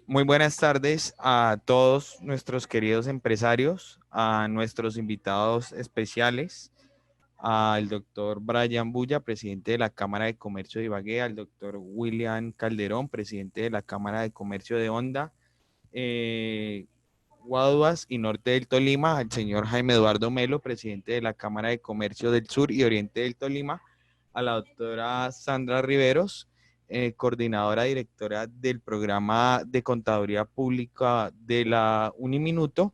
Muy buenas tardes a todos nuestros queridos empresarios, a nuestros invitados especiales, al doctor Brian Bulla, presidente de la Cámara de Comercio de Ibagué, al doctor William Calderón, presidente de la Cámara de Comercio de Honda, Guaduas y Norte del Tolima, al señor Jaime Eduardo Melo, presidente de la Cámara de Comercio del Sur y Oriente del Tolima, a la doctora Sandra Riveros, coordinadora directora del programa de contaduría pública de la Uniminuto,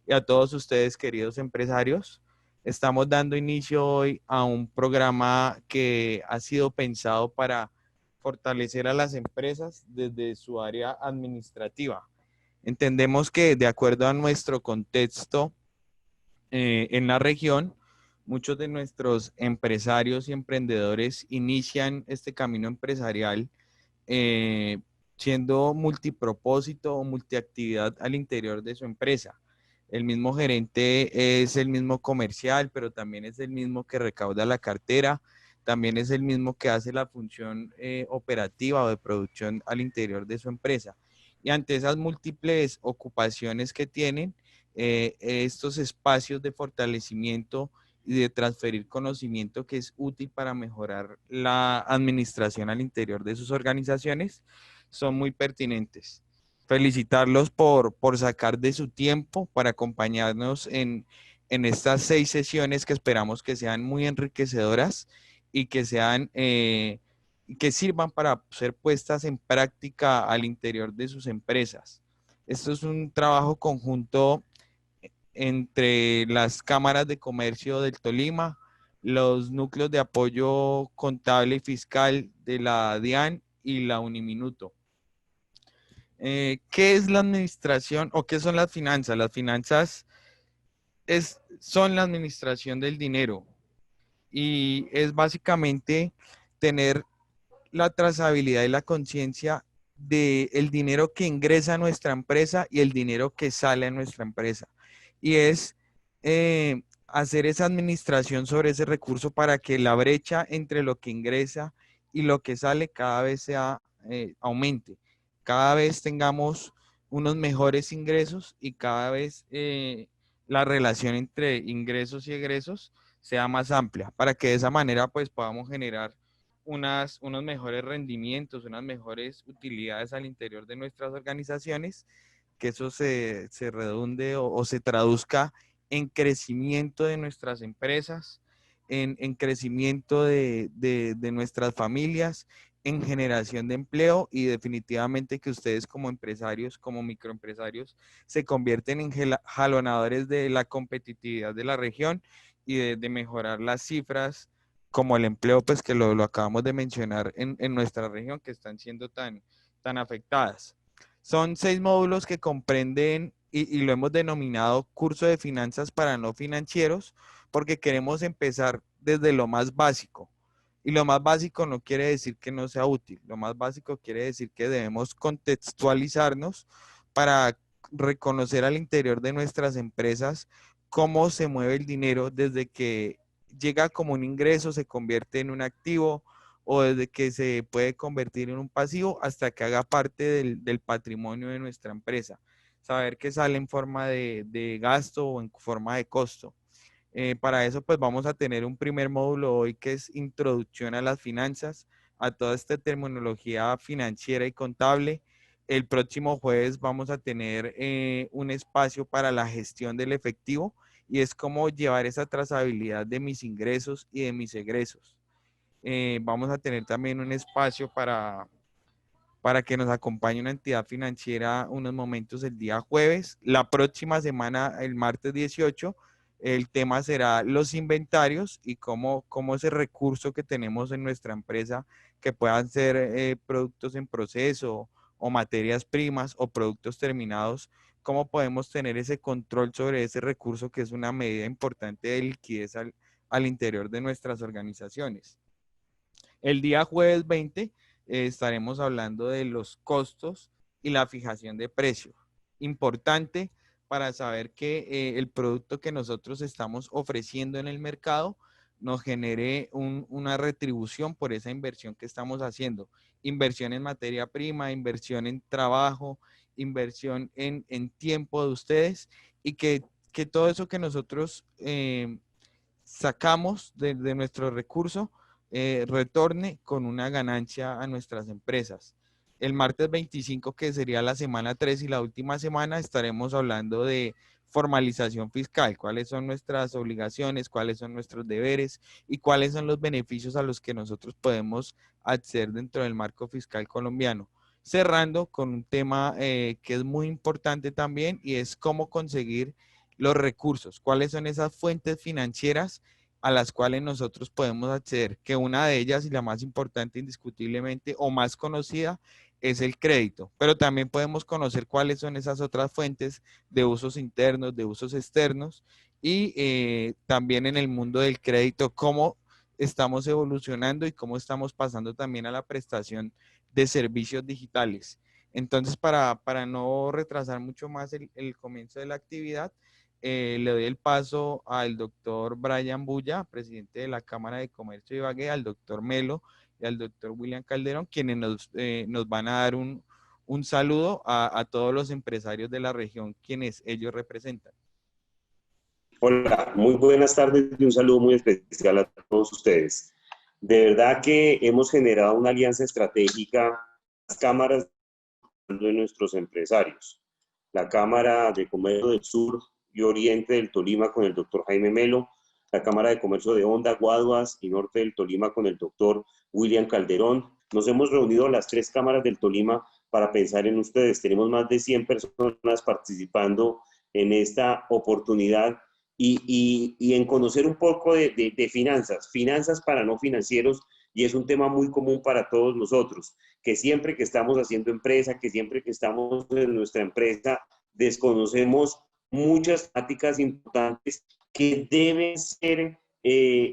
y a todos ustedes, queridos empresarios. Estamos dando inicio hoy a un programa que ha sido pensado para fortalecer a las empresas desde su área administrativa. Entendemos que de acuerdo a nuestro contexto en la región, muchos de nuestros empresarios y emprendedores inician este camino empresarial eh, siendo multipropósito o multiactividad al interior de su empresa. El mismo gerente es el mismo comercial, pero también es el mismo que recauda la cartera, también es el mismo que hace la función operativa o de producción al interior de su empresa. Y ante esas múltiples ocupaciones que tienen, estos espacios de fortalecimiento y de transferir conocimiento que es útil para mejorar la administración al interior de sus organizaciones son muy pertinentes. Felicitarlos por sacar de su tiempo para acompañarnos en estas 6 sesiones que esperamos que sean muy enriquecedoras y que sean que sirvan para ser puestas en práctica al interior de sus empresas. Esto es un trabajo conjunto entre las cámaras de comercio del Tolima, los núcleos de apoyo contable y fiscal de la DIAN y la Uniminuto. ¿Qué es la administración o qué son las finanzas? Las finanzas son la administración del dinero y es básicamente tener la trazabilidad y la conciencia del dinero que ingresa a nuestra empresa y el dinero que sale a nuestra empresa. Y es hacer esa administración sobre ese recurso para que la brecha entre lo que ingresa y lo que sale cada vez aumente. Cada vez tengamos unos mejores ingresos y cada vez la relación entre ingresos y egresos sea más amplia, para que de esa manera pues podamos generar unos mejores rendimientos, unas mejores utilidades al interior de nuestras organizaciones, que eso se redunde o se traduzca en crecimiento de nuestras empresas, en crecimiento de nuestras familias, en generación de empleo y definitivamente que ustedes como empresarios, como microempresarios, se convierten en jalonadores de la competitividad de la región y de mejorar las cifras como el empleo, pues que lo acabamos de mencionar en nuestra región, que están siendo tan afectadas. Son 6 módulos que comprenden y lo hemos denominado curso de finanzas para no financieros, porque queremos empezar desde lo más básico. Y lo más básico no quiere decir que no sea útil, lo más básico quiere decir que debemos contextualizarnos para reconocer al interior de nuestras empresas cómo se mueve el dinero desde que llega como un ingreso, se convierte en un activo o desde que se puede convertir en un pasivo hasta que haga parte del patrimonio de nuestra empresa. Saber que sale en forma de gasto o en forma de costo. Para eso, pues vamos a tener un primer módulo hoy que es Introducción a las Finanzas, a toda esta terminología financiera y contable. El próximo jueves vamos a tener un espacio para la gestión del efectivo y es cómo llevar esa trazabilidad de mis ingresos y de mis egresos. Vamos a tener también un espacio para que nos acompañe una entidad financiera unos momentos el día jueves. La próxima semana, el martes 18, el tema será los inventarios y cómo ese recurso que tenemos en nuestra empresa, que puedan ser productos en proceso o materias primas o productos terminados, cómo podemos tener ese control sobre ese recurso que es una medida importante de liquidez al interior de nuestras organizaciones. El día jueves 20 estaremos hablando de los costos y la fijación de precios. Importante para saber que el producto que nosotros estamos ofreciendo en el mercado nos genere una retribución por esa inversión que estamos haciendo. Inversión en materia prima, inversión en trabajo, inversión en tiempo de ustedes y que todo eso que nosotros sacamos de nuestro recurso retorne con una ganancia a nuestras empresas. El martes 25, que sería la semana 3 y la última semana, estaremos hablando de formalización fiscal, cuáles son nuestras obligaciones, cuáles son nuestros deberes y cuáles son los beneficios a los que nosotros podemos acceder dentro del marco fiscal colombiano. Cerrando con un tema que es muy importante también y es cómo conseguir los recursos, cuáles son esas fuentes financieras a las cuales nosotros podemos acceder, que una de ellas y la más importante indiscutiblemente o más conocida es el crédito, pero también podemos conocer cuáles son esas otras fuentes de usos internos, de usos externos y también en el mundo del crédito, cómo estamos evolucionando y cómo estamos pasando también a la prestación de servicios digitales. Entonces, para no retrasar mucho más el comienzo de la actividad, le doy el paso al doctor Brian Bulla, presidente de la Cámara de Comercio de Ibagué, al doctor Melo y al doctor William Calderón, quienes nos van a dar un saludo a todos los empresarios de la región, quienes ellos representan. Hola, muy buenas tardes y un saludo muy especial a todos ustedes. De verdad que hemos generado una alianza estratégica, las cámaras de nuestros empresarios. La Cámara de Comercio del Sur y Oriente del Tolima con el doctor Jaime Melo, la Cámara de Comercio de Honda, Guaduas y Norte del Tolima con el doctor William Calderón. Nos hemos reunido las tres cámaras del Tolima para pensar en ustedes. Tenemos más de 100 personas participando en esta oportunidad y en conocer un poco de finanzas para no financieros, y es un tema muy común para todos nosotros, que siempre que estamos haciendo empresa, que siempre que estamos en nuestra empresa, desconocemos muchas prácticas importantes que deben ser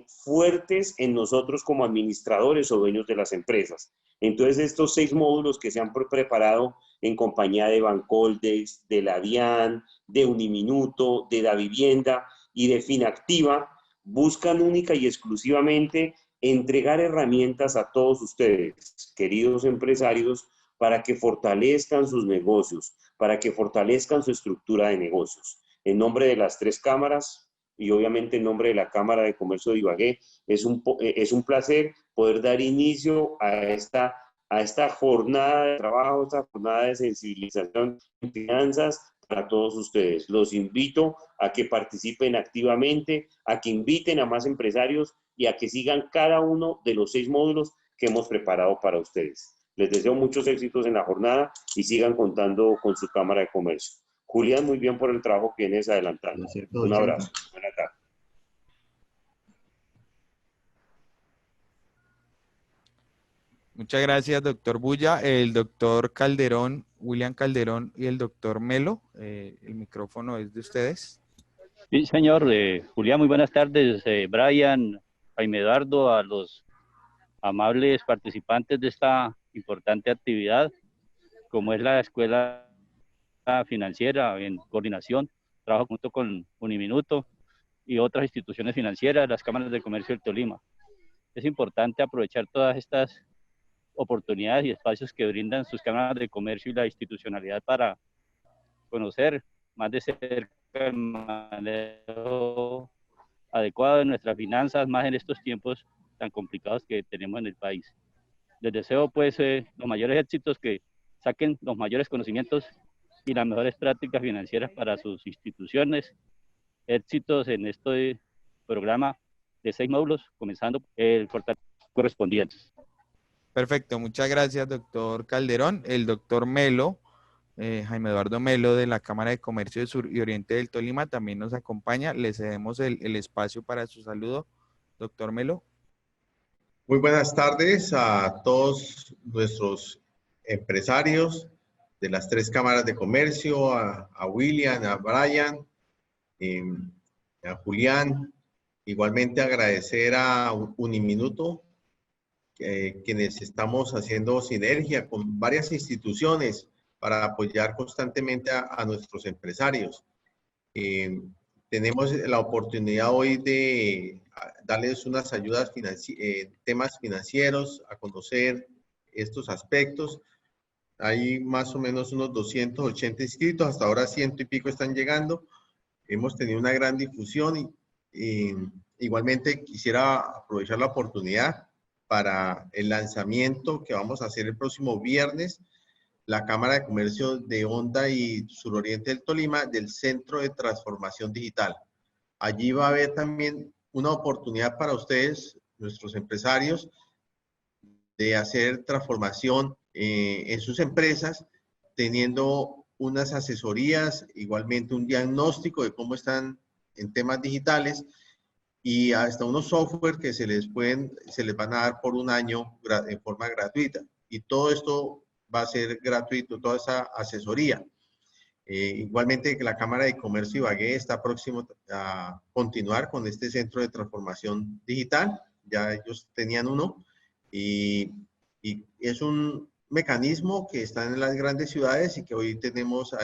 fuertes en nosotros como administradores o dueños de las empresas. Entonces, estos 6 módulos que se han preparado en compañía de Bancoldex, de la DIAN, de Uniminuto, de Davivienda y de Finactiva, buscan única y exclusivamente entregar herramientas a todos ustedes, queridos empresarios, para que fortalezcan sus negocios, para que fortalezcan su estructura de negocios. En nombre de las tres cámaras y obviamente en nombre de la Cámara de Comercio de Ibagué, es un placer poder dar inicio a esta jornada de trabajo, esta jornada de sensibilización en finanzas para todos ustedes. Los invito a que participen activamente, a que inviten a más empresarios y a que sigan cada uno de los 6 módulos que hemos preparado para ustedes. Les deseo muchos éxitos en la jornada y sigan contando con su Cámara de Comercio. Julián, muy bien por el trabajo que vienes adelantando. Un abrazo. Buenas tardes. Muchas gracias, doctor Bulla. El doctor Calderón, William Calderón y el doctor Melo, el micrófono es de ustedes. Sí, señor. Julián, muy buenas tardes. Brian, Jaime Eduardo, a los amables participantes de esta importante actividad, como es la Escuela Financiera en coordinación, trabajo junto con Uniminuto y otras instituciones financieras, las cámaras de comercio del Tolima. Es importante aprovechar todas estas oportunidades y espacios que brindan sus cámaras de comercio y la institucionalidad para conocer más de cerca el manejo adecuado de nuestras finanzas, más en estos tiempos tan complicados que tenemos en el país. Les deseo pues los mayores éxitos, que saquen los mayores conocimientos y las mejores prácticas financieras para sus instituciones. Éxitos en este programa de 6 módulos, comenzando el fortalecimiento correspondiente. Perfecto, muchas gracias, doctor Calderón. El doctor Melo, Jaime Eduardo Melo, de la Cámara de Comercio de Sur y Oriente del Tolima, también nos acompaña. Le cedemos el espacio para su saludo. Doctor Melo. Muy buenas tardes a todos nuestros empresarios de las tres cámaras de comercio, a William, a Brian, a Julián. Igualmente agradecer a Uniminuto, quienes estamos haciendo sinergia con varias instituciones para apoyar constantemente a nuestros empresarios. Tenemos la oportunidad hoy de darles unas ayudas temas financieros, a conocer estos aspectos, Hay más o menos unos 280 inscritos, hasta ahora ciento y pico están llegando. Hemos tenido una gran difusión y igualmente quisiera aprovechar la oportunidad para el lanzamiento que vamos a hacer el próximo viernes, la Cámara de Comercio de Honda y Suroriente del Tolima del Centro de Transformación Digital. Allí va a haber también una oportunidad para ustedes, nuestros empresarios, de hacer transformación en sus empresas, teniendo unas asesorías, igualmente un diagnóstico de cómo están en temas digitales y hasta unos software que se les van a dar por un año en forma gratuita. Y todo esto va a ser gratuito, toda esa asesoría. Igualmente que la Cámara de Comercio Ibagué está próximo a continuar con este centro de transformación digital. Ya ellos tenían uno y es un mecanismo que está en las grandes ciudades y que hoy tenemos,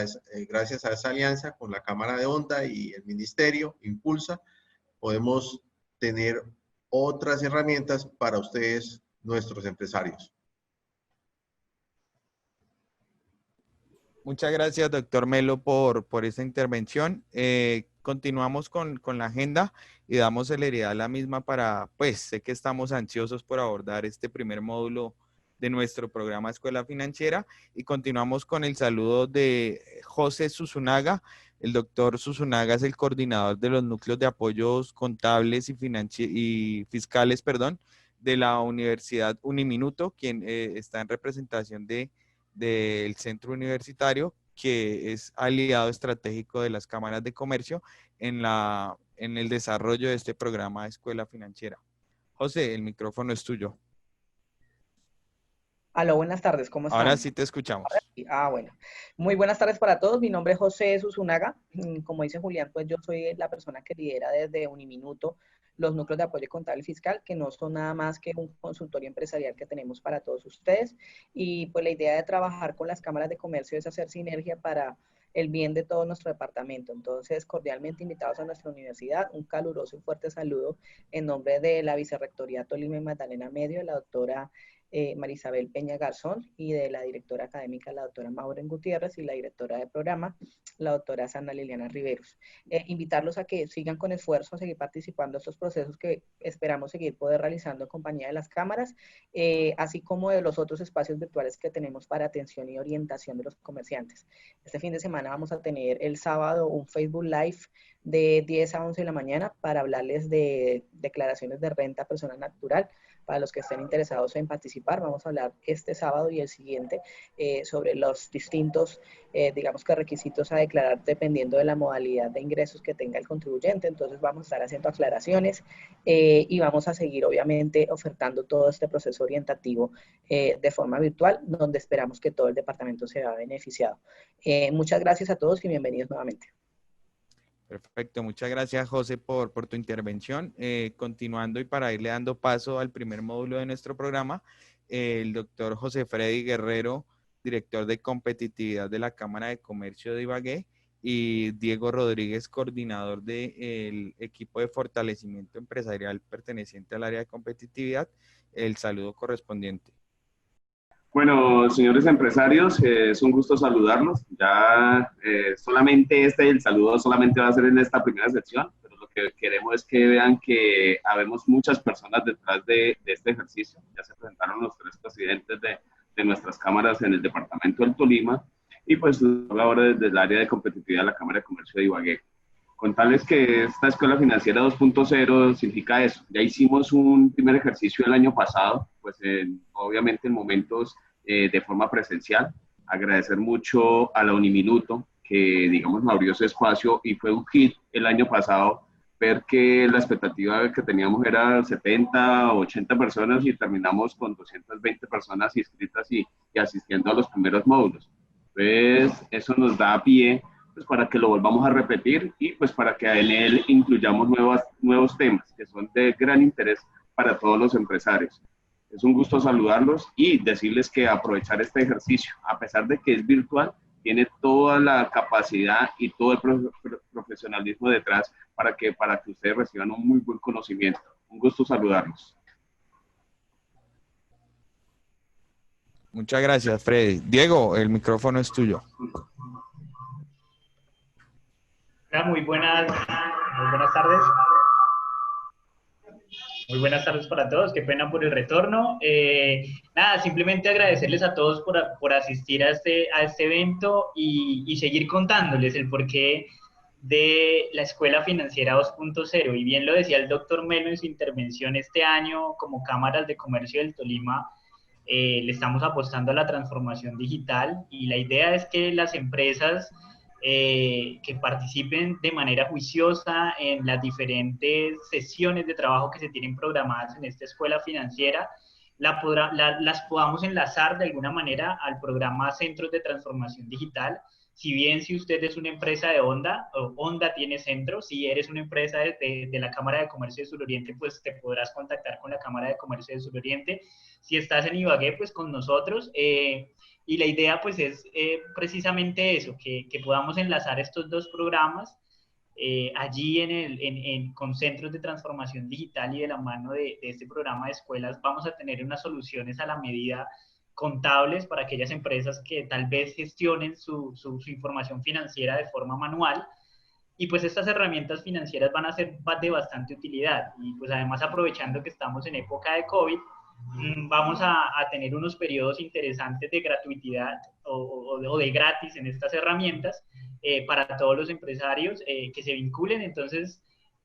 gracias a esa alianza con la Cámara de Honda y el Ministerio, Impulsa, podemos tener otras herramientas para ustedes, nuestros empresarios. Muchas gracias, doctor Melo, por esta intervención. Continuamos con la agenda y damos celeridad a la misma para, pues, sé que estamos ansiosos por abordar este primer módulo de nuestro programa Escuela Financiera y continuamos con el saludo de José Susunaga. El doctor Susunaga es el coordinador de los núcleos de apoyos contables y fiscales, perdón, de la Universidad Uniminuto, quien está en representación del centro universitario, que es aliado estratégico de las cámaras de comercio en el desarrollo de este programa de Escuela Financiera. José, el micrófono es tuyo. Aló, buenas tardes, ¿cómo están? Ahora sí te escuchamos. Bueno. Muy buenas tardes para todos. Mi nombre es José Susunaga. Como dice Julián, pues yo soy la persona que lidera desde Uniminuto los núcleos de apoyo contable y fiscal, que no son nada más que un consultorio empresarial que tenemos para todos ustedes. Y pues la idea de trabajar con las cámaras de comercio es hacer sinergia para el bien de todo nuestro departamento. Entonces, cordialmente invitados a nuestra universidad. Un caluroso y fuerte saludo en nombre de la Vicerrectoría Tolima y Magdalena Medio, la doctora Marisabel Peña Garzón, y de la directora académica, la doctora Maureen Gutiérrez, y la directora de programa, la doctora Sandra Liliana Riveros. Invitarlos a que sigan con esfuerzo a seguir participando en estos procesos que esperamos seguir poder realizando en compañía de las cámaras, así como de los otros espacios virtuales que tenemos para atención y orientación de los comerciantes. Este fin de semana vamos a tener el sábado un Facebook Live de 10 a 11 de la mañana para hablarles de declaraciones de renta personal natural. Para los que estén interesados en participar, vamos a hablar este sábado y el siguiente sobre los distintos, digamos que requisitos a declarar dependiendo de la modalidad de ingresos que tenga el contribuyente. Entonces vamos a estar haciendo aclaraciones y vamos a seguir obviamente ofertando todo este proceso orientativo de forma virtual, donde esperamos que todo el departamento se vea beneficiado. Muchas gracias a todos y bienvenidos nuevamente. Perfecto, muchas gracias José por tu intervención. Continuando y para irle dando paso al primer módulo de nuestro programa, el doctor José Freddy Guerrero, director de competitividad de la Cámara de Comercio de Ibagué, y Diego Rodríguez, coordinador del equipo de fortalecimiento empresarial perteneciente al área de competitividad, el saludo correspondiente. Bueno, señores empresarios, es un gusto saludarlos. Ya solamente el saludo solamente va a ser en esta primera sección, pero lo que queremos es que vean que habemos muchas personas detrás de este ejercicio. Ya se presentaron los 3 presidentes de nuestras cámaras en el departamento del Tolima y pues ahora desde el área de competitividad de la Cámara de Comercio de Ibagué. Contarles que esta Escuela Financiera 2.0 significa eso. Ya hicimos un primer ejercicio el año pasado, pues obviamente en momentos de forma presencial. Agradecer mucho a la Uniminuto, que digamos me abrió ese espacio y fue un hit el año pasado, ver que la expectativa que teníamos era 70 o 80 personas y terminamos con 220 personas inscritas y asistiendo a los primeros módulos. Pues eso nos da pie pues para que lo volvamos a repetir y pues para que en él incluyamos nuevos temas que son de gran interés para todos los empresarios. Es un gusto saludarlos y decirles que aprovechar este ejercicio, a pesar de que es virtual, tiene toda la capacidad y todo el profesionalismo detrás para que ustedes reciban un muy buen conocimiento. Un gusto saludarlos. Muchas gracias, Freddy. Diego, el micrófono es tuyo. Hola, muy buenas tardes. Muy buenas tardes para todos, qué pena por el retorno. Nada, simplemente agradecerles a todos por asistir a este evento y seguir contándoles el porqué de la Escuela Financiera 2.0. Y bien lo decía el doctor Melo en su intervención este año, como Cámaras de Comercio del Tolima, le estamos apostando a la transformación digital y la idea es que las empresas que participen de manera juiciosa en las diferentes sesiones de trabajo que se tienen programadas en esta escuela financiera, las podamos enlazar de alguna manera al programa Centros de Transformación Digital. Si bien si usted es una empresa de Honda, o Honda tiene centros, si eres una empresa de la Cámara de Comercio de Suroriente, pues te podrás contactar con la Cámara de Comercio de Suroriente. Si estás en Ibagué, pues con nosotros. Y la idea pues es precisamente eso, que podamos enlazar estos dos programas allí con centros de transformación digital y de la mano de este programa de escuelas vamos a tener unas soluciones a la medida contables para aquellas empresas que tal vez gestionen su información financiera de forma manual. Y pues estas herramientas financieras van a ser de bastante utilidad. Y pues además aprovechando que estamos en época de COVID, vamos a tener unos periodos interesantes de gratuidad o de gratis en estas herramientas para todos los empresarios que se vinculen. Entonces,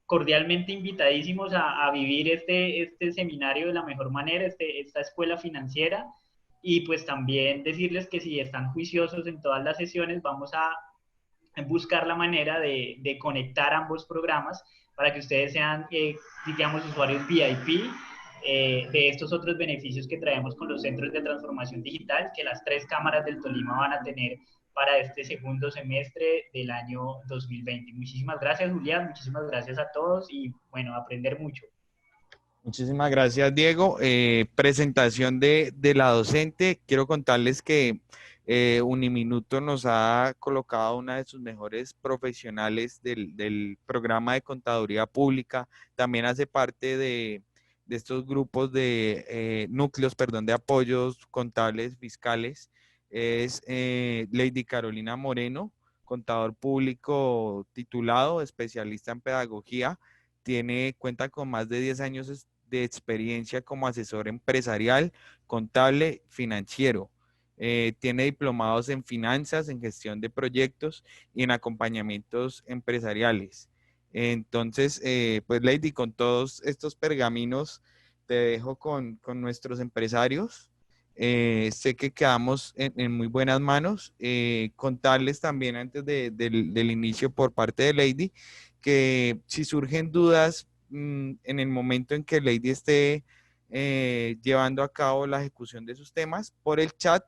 cordialmente invitadísimos a vivir este seminario de la mejor manera, esta escuela financiera. Y pues también decirles que si están juiciosos en todas las sesiones, vamos a buscar la manera de conectar ambos programas para que ustedes sean, digamos, usuarios VIP de estos otros beneficios que traemos con los centros de transformación digital que las 3 cámaras del Tolima van a tener para este segundo semestre del año 2020. Muchísimas gracias, Julián, muchísimas gracias a todos y bueno, aprender mucho. Muchísimas gracias, Diego. Presentación de la docente. Quiero contarles que Uniminuto nos ha colocado una de sus mejores profesionales del programa de contaduría pública. También hace parte de estos grupos de núcleos, perdón, de apoyos contables fiscales. Es Lady Carolina Moreno, contador público titulado, especialista en pedagogía. Cuenta con más de 10 años de experiencia como asesor empresarial, contable, financiero. Tiene diplomados en finanzas, en gestión de proyectos y en acompañamientos empresariales. Entonces, pues Lady, con todos estos pergaminos, te dejo con nuestros empresarios. Sé que quedamos en muy buenas manos. Contarles también antes del inicio por parte de Lady que si surgen dudas en el momento en que Lady esté llevando a cabo la ejecución de sus temas, por el chat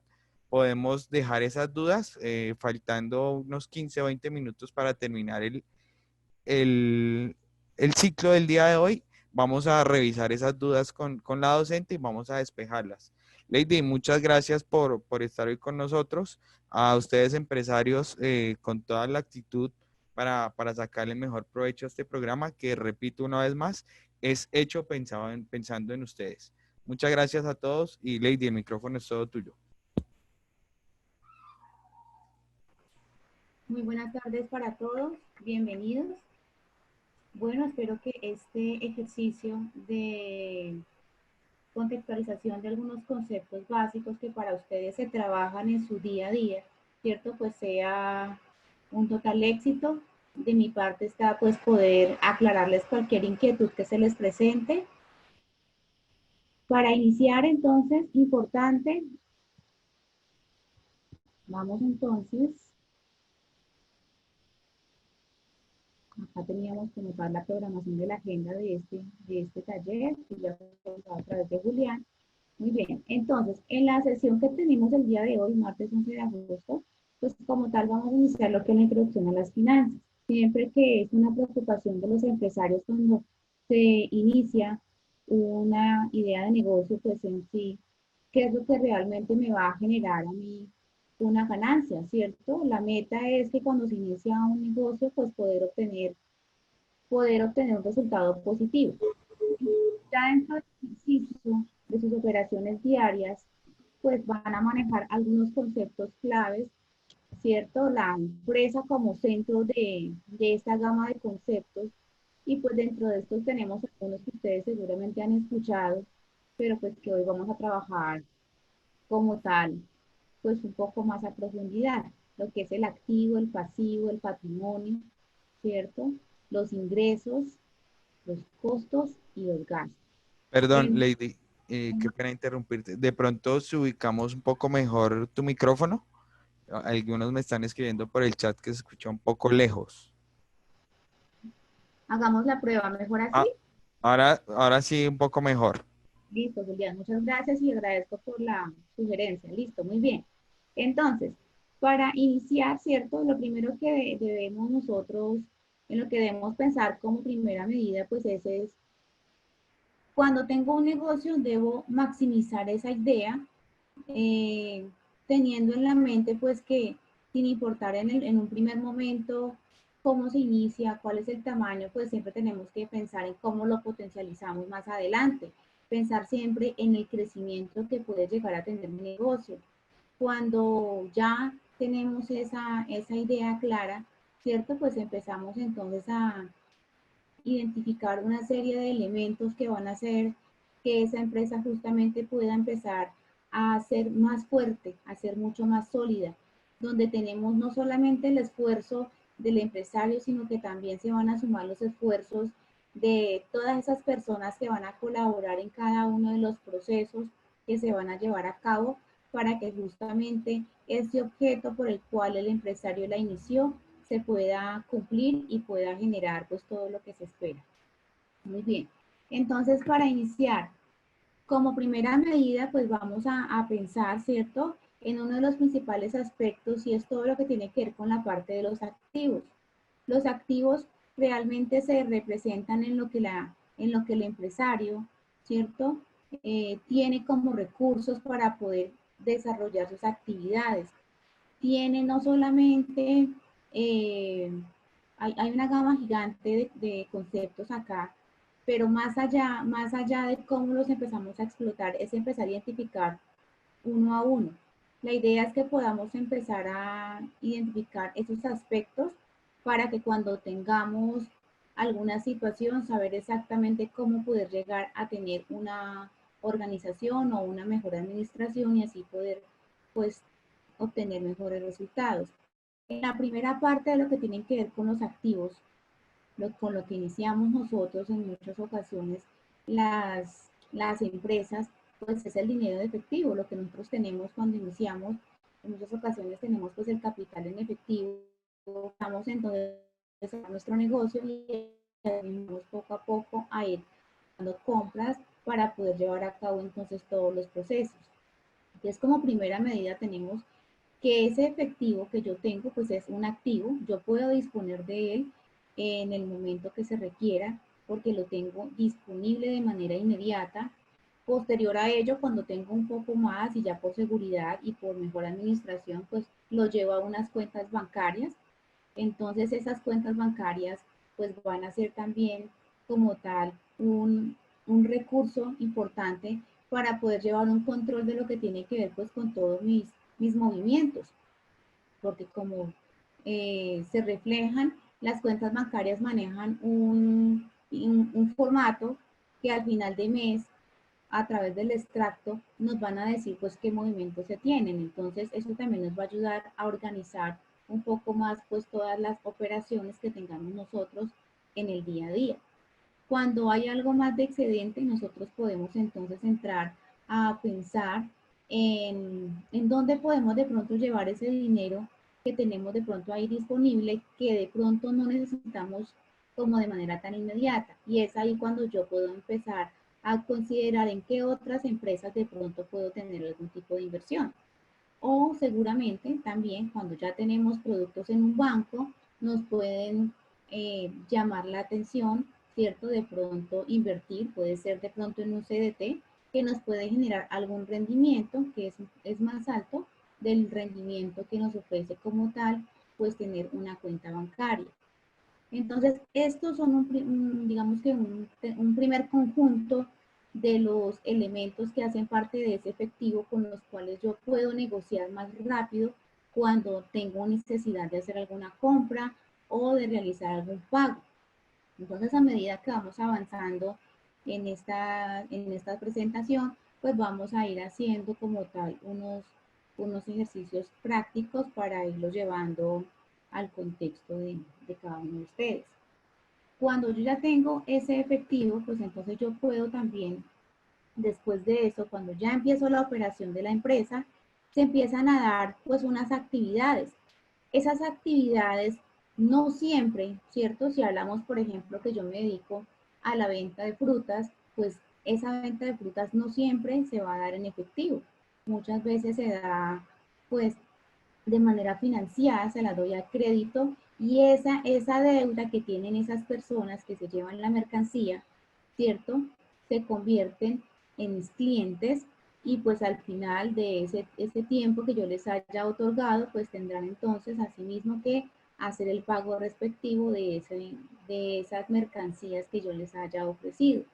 podemos dejar esas dudas, faltando unos 15 o 20 minutos para terminar el, el ciclo del día de hoy. Vamos a revisar esas dudas con la docente y vamos a despejarlas. Lady, muchas gracias por estar hoy con nosotros. A ustedes, empresarios, con toda la actitud para sacarle mejor provecho a este programa, que repito una vez más, es hecho pensando en ustedes. Muchas gracias a todos y Lady, el micrófono es todo tuyo. Muy buenas tardes para todos, bienvenidos. Bueno, espero que este ejercicio de contextualización de algunos conceptos básicos que para ustedes se trabajan en su día a día, ¿cierto? Pues sea un total éxito. De mi parte está pues poder aclararles cualquier inquietud que se les presente. Para iniciar entonces, importante, vamos entonces. Acá teníamos que notar la programación de la agenda de este taller, que ya fue a través de Julián. Muy bien, entonces, en la sesión que tenemos el día de hoy, martes 11 de agosto, pues como tal vamos a iniciar lo que es la introducción a las finanzas. Siempre que es una preocupación de los empresarios cuando se inicia una idea de negocio, pues en sí, ¿qué es lo que realmente me va a generar a mí una ganancia, ¿cierto? La meta es que cuando se inicia un negocio, pues poder obtener un resultado positivo. Ya dentro del ejercicio de sus operaciones diarias, pues van a manejar algunos conceptos claves, ¿cierto? La empresa como centro de esta gama de conceptos. Y pues dentro de estos tenemos algunos que ustedes seguramente han escuchado, pero pues que hoy vamos a trabajar como tal, pues un poco más a profundidad, lo que es el activo, el pasivo, el patrimonio, ¿cierto? Los ingresos, los costos y los gastos. Perdón, En- Lady, qué pena interrumpirte. De pronto, si ubicamos un poco mejor tu micrófono. Algunos me están escribiendo por el chat que se escucha un poco lejos. Hagamos la prueba, mejor así. Ah, ahora sí, un poco mejor. Listo, Julián, muchas gracias y agradezco por la sugerencia. Listo, muy bien. Entonces, para iniciar, ¿cierto? Lo primero que debemos nosotros, en lo que debemos pensar como primera medida, pues ese es, cuando tengo un negocio, debo maximizar esa idea, eh, teniendo en la mente, pues que sin importar en un primer momento cómo se inicia, cuál es el tamaño, pues siempre tenemos que pensar en cómo lo potencializamos más adelante. Pensar siempre en el crecimiento que puede llegar a tener mi negocio. Cuando ya tenemos esa idea clara, ¿cierto? Pues empezamos entonces a identificar una serie de elementos que van a hacer que esa empresa justamente pueda empezar a ser más fuerte, a ser mucho más sólida, donde tenemos no solamente el esfuerzo del empresario, sino que también se van a sumar los esfuerzos de todas esas personas que van a colaborar en cada uno de los procesos que se van a llevar a cabo para que justamente ese objeto por el cual el empresario la inició se pueda cumplir y pueda generar pues todo lo que se espera. Muy bien. Entonces, para iniciar, como primera medida, pues vamos a pensar, ¿cierto? En uno de los principales aspectos y es todo lo que tiene que ver con la parte de los activos. Los activos realmente se representan en lo que el empresario, ¿cierto? Tiene como recursos para poder desarrollar sus actividades. Tiene no solamente, eh, hay una gama gigante de conceptos acá, pero más allá de cómo los empezamos a explotar, es empezar a identificar uno a uno. La idea es que podamos empezar a identificar esos aspectos para que cuando tengamos alguna situación, saber exactamente cómo poder llegar a tener una organización o una mejor administración y así poder, pues, obtener mejores resultados. En la primera parte de lo que tienen que ver con los activos, con lo que iniciamos nosotros en muchas ocasiones, las empresas, pues es el dinero en efectivo, lo que nosotros tenemos cuando iniciamos, en muchas ocasiones tenemos pues el capital en efectivo, estamos entonces a nuestro negocio y venimos poco a poco a ir dando compras para poder llevar a cabo entonces todos los procesos. Entonces como primera medida tenemos que ese efectivo que yo tengo, pues es un activo, yo puedo disponer de él en el momento que se requiera, porque lo tengo disponible de manera inmediata. Posterior a ello, cuando tengo un poco más y ya por seguridad y por mejor administración, pues lo llevo a unas cuentas bancarias. Entonces esas cuentas bancarias pues van a ser también como tal un recurso importante para poder llevar un control de lo que tiene que ver pues con todos mis movimientos, porque como se reflejan, las cuentas bancarias manejan un formato que al final de mes, a través del extracto, nos van a decir pues qué movimientos se tienen. Entonces, eso también nos va a ayudar a organizar un poco más pues todas las operaciones que tengamos nosotros en el día a día. Cuando hay algo más de excedente, nosotros podemos entonces entrar a pensar en dónde podemos de pronto llevar ese dinero que tenemos de pronto ahí disponible, que de pronto no necesitamos como de manera tan inmediata. Y es ahí cuando yo puedo empezar a considerar en qué otras empresas de pronto puedo tener algún tipo de inversión. O seguramente también cuando ya tenemos productos en un banco, nos pueden llamar la atención, ¿cierto? De pronto invertir, puede ser de pronto en un CDT que nos puede generar algún rendimiento que es más alto del rendimiento que nos ofrece como tal, pues tener una cuenta bancaria. Entonces, estos son digamos que un primer conjunto de los elementos que hacen parte de ese efectivo con los cuales yo puedo negociar más rápido cuando tengo necesidad de hacer alguna compra o de realizar algún pago. Entonces, a medida que vamos avanzando en esta presentación, pues vamos a ir haciendo como tal unos ejercicios prácticos para irlos llevando al contexto de cada uno de ustedes. Cuando yo ya tengo ese efectivo, pues entonces yo puedo también, después de eso, cuando ya empiezo la operación de la empresa, se empiezan a dar pues unas actividades. Esas actividades no siempre, ¿cierto? Si hablamos, por ejemplo, que yo me dedico a la venta de frutas, pues esa venta de frutas no siempre se va a dar en efectivo. Muchas veces se da, pues, de manera financiada, se la doy a crédito y esa deuda que tienen esas personas que se llevan la mercancía, ¿cierto? Se convierten en mis clientes y pues al final de ese tiempo que yo les haya otorgado, pues tendrán entonces asimismo que hacer el pago respectivo de esas mercancías que yo les haya ofrecido.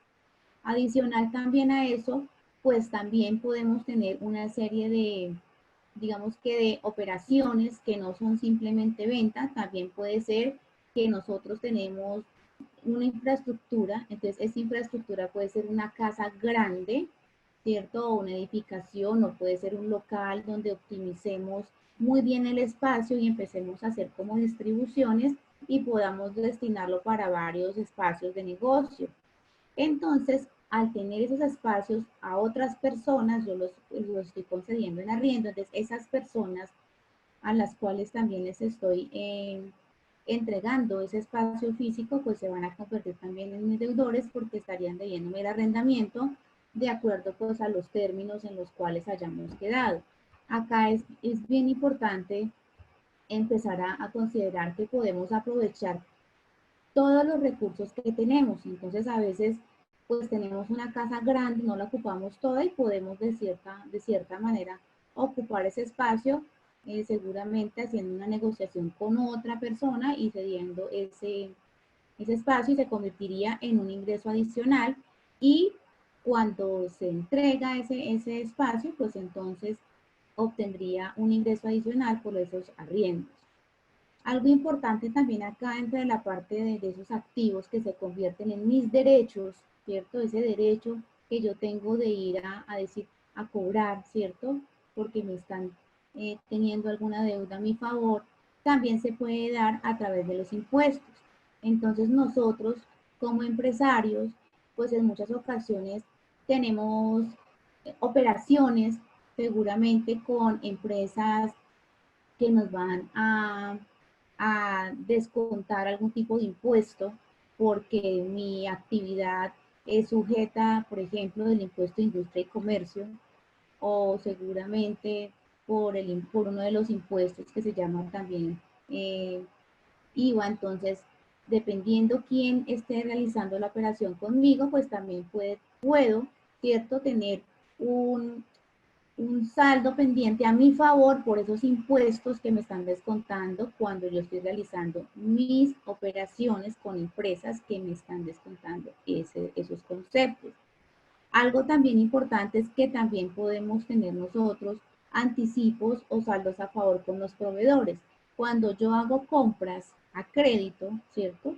Adicional también a eso, pues también podemos tener una serie de, digamos que de operaciones que no son simplemente ventas, también puede ser que nosotros tenemos una infraestructura, entonces esa infraestructura puede ser una casa grande, ¿cierto? O una edificación, o puede ser un local donde optimicemos muy bien el espacio y empecemos a hacer como distribuciones y podamos destinarlo para varios espacios de negocio. Entonces, al tener esos espacios a otras personas, yo los estoy concediendo en arriendo, entonces esas personas a las cuales también les estoy entregando ese espacio físico, pues se van a convertir también en mis deudores porque estarían debiéndome el arrendamiento de acuerdo pues a los términos en los cuales hayamos quedado. Acá es bien importante empezar a considerar que podemos aprovechar todos los recursos que tenemos. Entonces a veces pues tenemos una casa grande, no la ocupamos toda y podemos de cierta manera ocupar ese espacio, seguramente haciendo una negociación con otra persona y cediendo ese espacio y se convertiría en un ingreso adicional y cuando se entrega ese espacio, pues entonces obtendría un ingreso adicional por esos arriendos. Algo importante también acá entre la parte de esos activos que se convierten en mis derechos, ¿cierto? Ese derecho que yo tengo de ir a decir, a cobrar, ¿cierto? Porque me están teniendo alguna deuda a mi favor, también se puede dar a través de los impuestos. Entonces nosotros como empresarios, pues en muchas ocasiones tenemos operaciones seguramente con empresas que nos van a descontar algún tipo de impuesto porque mi actividad es sujeta, por ejemplo, del impuesto de industria y comercio o seguramente por uno de los impuestos que se llama también IVA. Entonces, dependiendo quién esté realizando la operación conmigo, pues también puedo, ¿cierto?, tener un saldo pendiente a mi favor por esos impuestos que me están descontando cuando yo estoy realizando mis operaciones con empresas que me están descontando esos conceptos. Algo también importante es que también podemos tener nosotros anticipos o saldos a favor con los proveedores. Cuando yo hago compras a crédito, ¿cierto?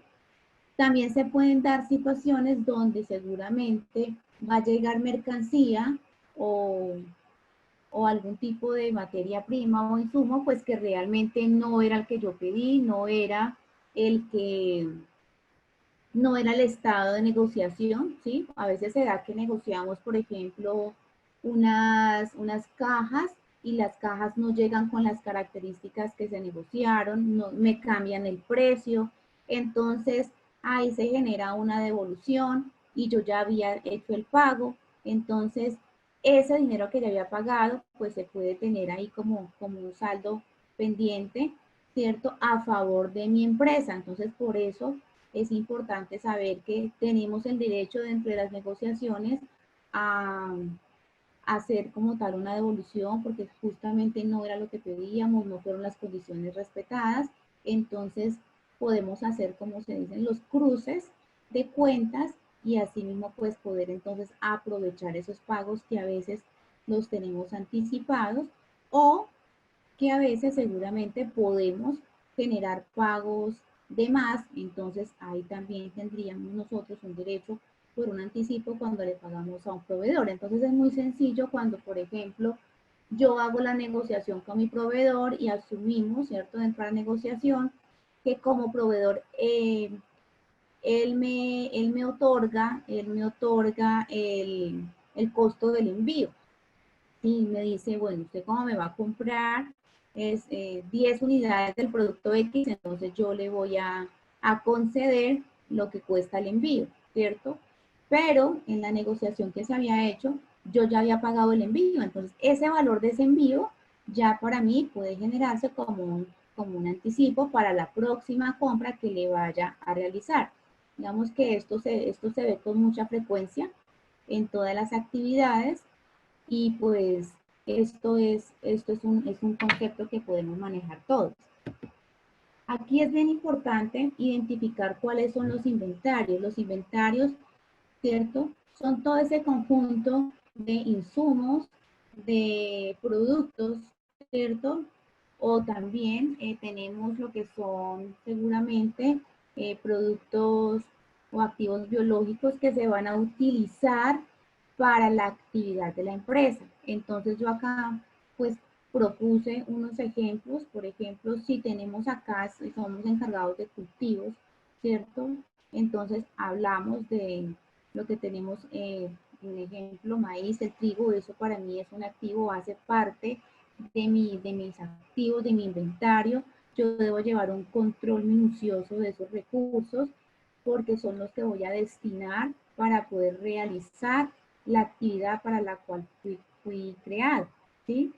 También se pueden dar situaciones donde seguramente va a llegar mercancía o algún tipo de materia prima o insumo, pues que realmente no era el que yo pedí, no era el estado de negociación, ¿sí? A veces se da que negociamos, por ejemplo, unas cajas y las cajas no llegan con las características que se negociaron, no, me cambian el precio, entonces ahí se genera una devolución y yo ya había hecho el pago, entonces ese dinero que ya había pagado, pues se puede tener ahí como un saldo pendiente, ¿cierto? A favor de mi empresa. Entonces, por eso es importante saber que tenemos el derecho dentro de las negociaciones a hacer como tal una devolución, porque justamente no era lo que pedíamos, no fueron las condiciones respetadas. Entonces, podemos hacer, como se dicen, los cruces de cuentas y asimismo pues poder entonces aprovechar esos pagos que a veces los tenemos anticipados o que a veces seguramente podemos generar pagos de más, entonces ahí también tendríamos nosotros un derecho por un anticipo cuando le pagamos a un proveedor. Entonces es muy sencillo cuando, por ejemplo, yo hago la negociación con mi proveedor y asumimos, ¿cierto?, dentro de la negociación, que como proveedor él me otorga el costo del envío. Y me dice, bueno, usted cómo me va a comprar es 10 unidades del producto X, entonces yo le voy a conceder lo que cuesta el envío, ¿cierto? Pero en la negociación que se había hecho, yo ya había pagado el envío, entonces ese valor de ese envío ya para mí puede generarse como un anticipo para la próxima compra que le vaya a realizar. Digamos que esto se ve con mucha frecuencia en todas las actividades y pues esto es un concepto que podemos manejar todos. Aquí es bien importante identificar cuáles son los inventarios. Los inventarios, ¿cierto? Son todo ese conjunto de insumos, de productos, ¿cierto? O también tenemos lo que son seguramente productos o activos biológicos que se van a utilizar para la actividad de la empresa. Entonces yo acá pues propuse unos ejemplos. Por ejemplo, si tenemos acá, si somos encargados de cultivos, ¿cierto? Entonces hablamos de lo que tenemos, un ejemplo, maíz, el trigo, eso para mí es un activo, hace parte de mis activos, de mi inventario. Yo debo llevar un control minucioso de esos recursos porque son los que voy a destinar para poder realizar la actividad para la cual fui creado, ¿sí?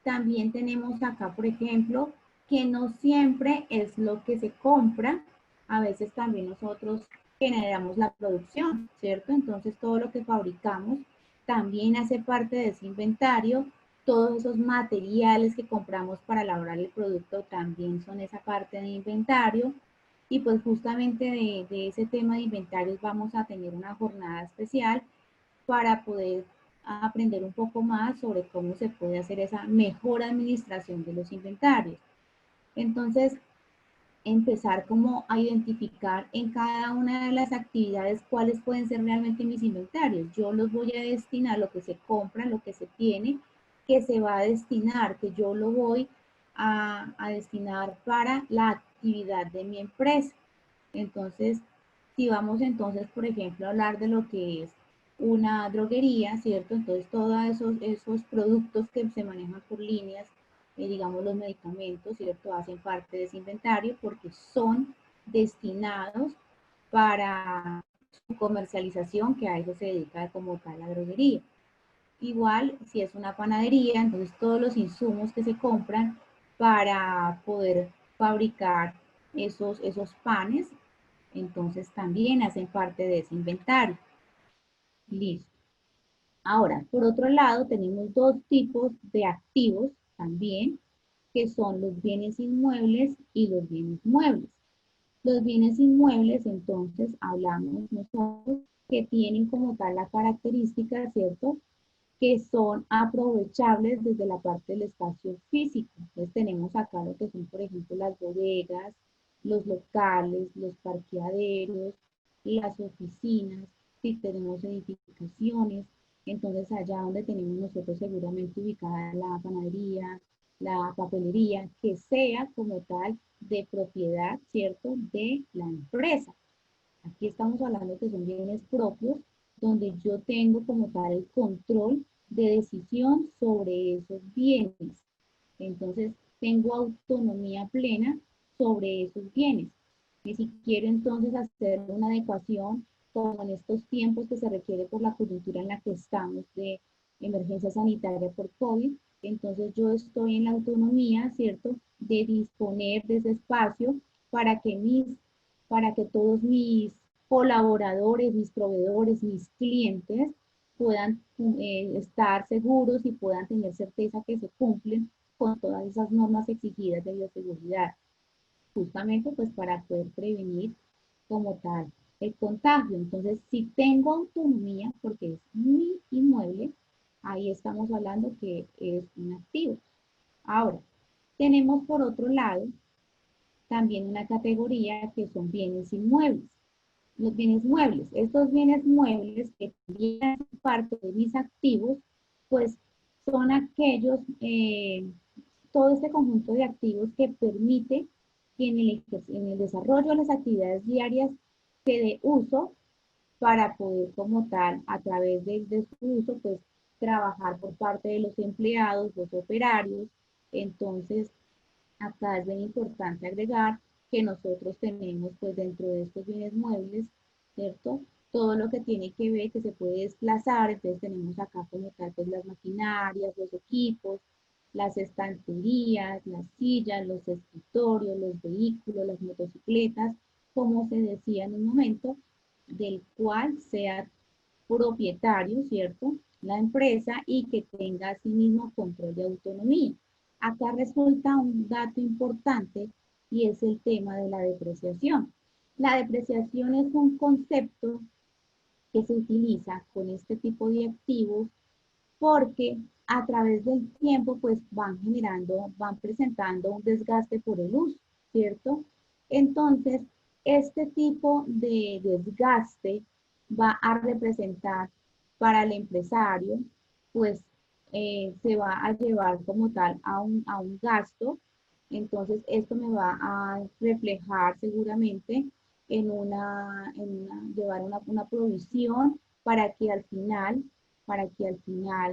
También tenemos acá, por ejemplo, que no siempre es lo que se compra, a veces también nosotros generamos la producción, ¿cierto? Entonces todo lo que fabricamos también hace parte de ese inventario, todos esos materiales que compramos para elaborar el producto también son esa parte de inventario. Y pues justamente de ese tema de inventarios vamos a tener una jornada especial para poder aprender un poco más sobre cómo se puede hacer esa mejor administración de los inventarios. Entonces, empezar como a identificar en cada una de las actividades cuáles pueden ser realmente mis inventarios. Yo los voy a destinar, lo que se compra, lo que se tiene, que se va a destinar, que yo lo voy a destinar para la actividad de mi empresa. Entonces, si vamos entonces, por ejemplo, a hablar de lo que es una droguería, ¿cierto? Entonces, todos esos productos que se manejan por líneas, digamos los medicamentos, ¿cierto? Hacen parte de ese inventario porque son destinados para su comercialización, que a eso se dedica como tal la droguería. Igual, si es una panadería, entonces todos los insumos que se compran para poder fabricar esos panes, entonces también hacen parte de ese inventario. Listo. Ahora, por otro lado, tenemos dos tipos de activos también, que son los bienes inmuebles y los bienes muebles. Los bienes inmuebles, entonces, hablamos nosotros que tienen como tal la característica, ¿cierto?, que son aprovechables desde la parte del espacio físico. Entonces tenemos acá lo que son, por ejemplo, las bodegas, los locales, los parqueaderos, las oficinas, si tenemos edificaciones, entonces allá donde tenemos nosotros seguramente ubicada la panadería, la papelería, que sea como tal de propiedad, ¿cierto?, de la empresa. Aquí estamos hablando que son bienes propios, donde yo tengo como tal el control de decisión sobre esos bienes. Entonces, tengo autonomía plena sobre esos bienes. Y si quiero entonces hacer una adecuación, como en estos tiempos que se requiere por la coyuntura en la que estamos de emergencia sanitaria por COVID, entonces yo estoy en la autonomía, ¿cierto?, de disponer de ese espacio para que todos mis colaboradores, mis proveedores, mis clientes puedan estar seguros y puedan tener certeza que se cumplen con todas esas normas exigidas de bioseguridad, justamente pues para poder prevenir como tal el contagio. Entonces, si tengo autonomía, porque es mi inmueble, ahí estamos hablando que es un activo. Ahora, tenemos por otro lado también una categoría que son bienes inmuebles. Los bienes muebles, estos bienes muebles que también son parte de mis activos, pues son aquellos, todo este conjunto de activos que permite que en el desarrollo de las actividades diarias se dé uso para poder como tal, a través de su uso, pues trabajar por parte de los empleados, los operarios. Entonces, acá es bien importante agregar que nosotros tenemos pues dentro de estos bienes muebles, ¿cierto? Todo lo que tiene que ver, que se puede desplazar, entonces tenemos acá como tal pues las maquinarias, los equipos, las estanterías, las sillas, los escritorios, los vehículos, las motocicletas, como se decía en un momento, del cual sea propietario, ¿cierto? La empresa y que tenga asimismo control de autonomía. Acá resulta un dato importante y es el tema de la depreciación. La depreciación es un concepto que se utiliza con este tipo de activos porque a través del tiempo pues van generando, van presentando un desgaste por el uso, ¿cierto? Entonces, este tipo de desgaste va a representar para el empresario, pues se va a llevar como tal a un gasto. Entonces, esto me va a reflejar seguramente llevar una provisión para que al final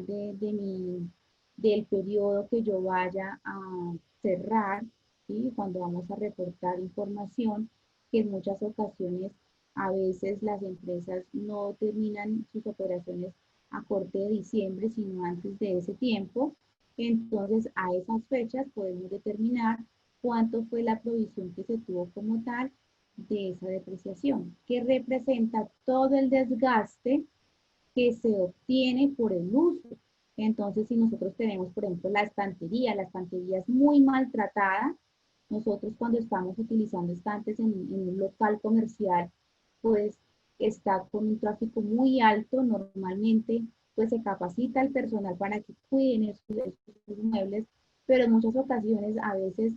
del periodo que yo vaya a cerrar, ¿sí? Cuando vamos a reportar información, que en muchas ocasiones a veces las empresas no terminan sus operaciones a corte de diciembre, sino antes de ese tiempo. Entonces, a esas fechas podemos determinar cuánto fue la provisión que se tuvo como tal de esa depreciación, que representa todo el desgaste que se obtiene por el uso. Entonces, si nosotros tenemos, por ejemplo, la estantería es muy maltratada. Nosotros cuando estamos utilizando estantes en un local comercial, pues está con un tráfico muy alto. Normalmente, pues se capacita al personal para que cuiden esos muebles, pero en muchas ocasiones a veces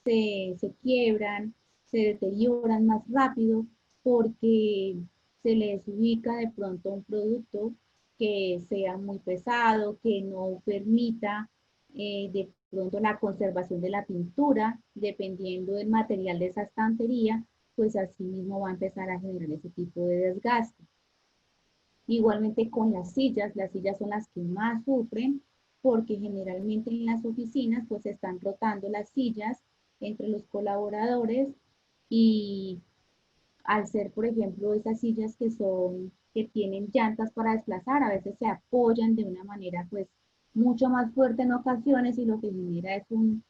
se quiebran, se deterioran más rápido porque se les ubica de pronto un producto que sea muy pesado, que no permita de pronto la conservación de la pintura, dependiendo del material de esa estantería, pues así mismo va a empezar a generar ese tipo de desgaste. Igualmente con las sillas son las que más sufren porque generalmente en las oficinas pues se están rotando las sillas entre los colaboradores y al ser, por ejemplo, esas sillas que tienen llantas para desplazar, a veces se apoyan de una manera pues mucho más fuerte en ocasiones y lo que genera es un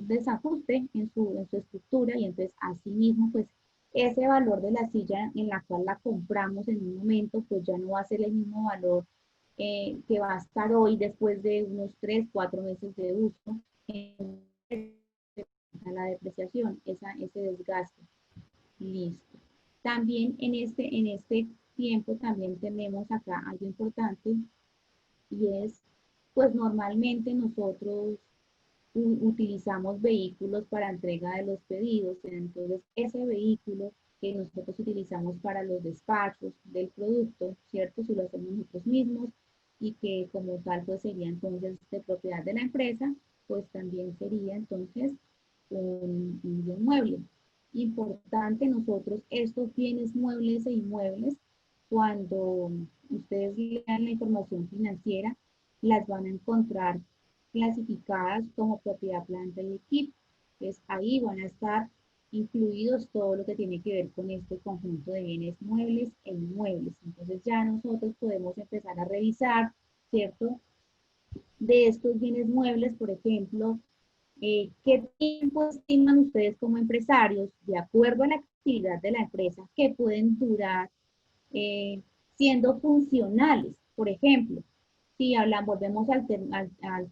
desajuste en su estructura y entonces así mismo pues ese valor de la silla en la cual la compramos en un momento pues ya no va a ser el mismo valor que va a estar hoy después de unos 3, 4 meses de uso. La depreciación, ese desgaste. Listo. También en este tiempo también tenemos acá algo importante y es, pues normalmente nosotros utilizamos vehículos para entrega de los pedidos, entonces ese vehículo que nosotros utilizamos para los despachos del producto, ¿cierto? Si lo hacemos nosotros mismos y que como tal pues sería entonces de propiedad de la empresa, pues también sería entonces un bien mueble. Importante nosotros estos bienes muebles e inmuebles, cuando ustedes lean la información financiera, las van a encontrar clasificadas como propiedad, planta y equipo. Entonces ahí van a estar incluidos todo lo que tiene que ver con este conjunto de bienes muebles e inmuebles. Entonces ya nosotros podemos empezar a revisar, ¿cierto? De estos bienes muebles, por ejemplo, ¿qué tiempo estiman ustedes como empresarios, de acuerdo a la actividad de la empresa, que pueden durar siendo funcionales? Por ejemplo, si volvemos al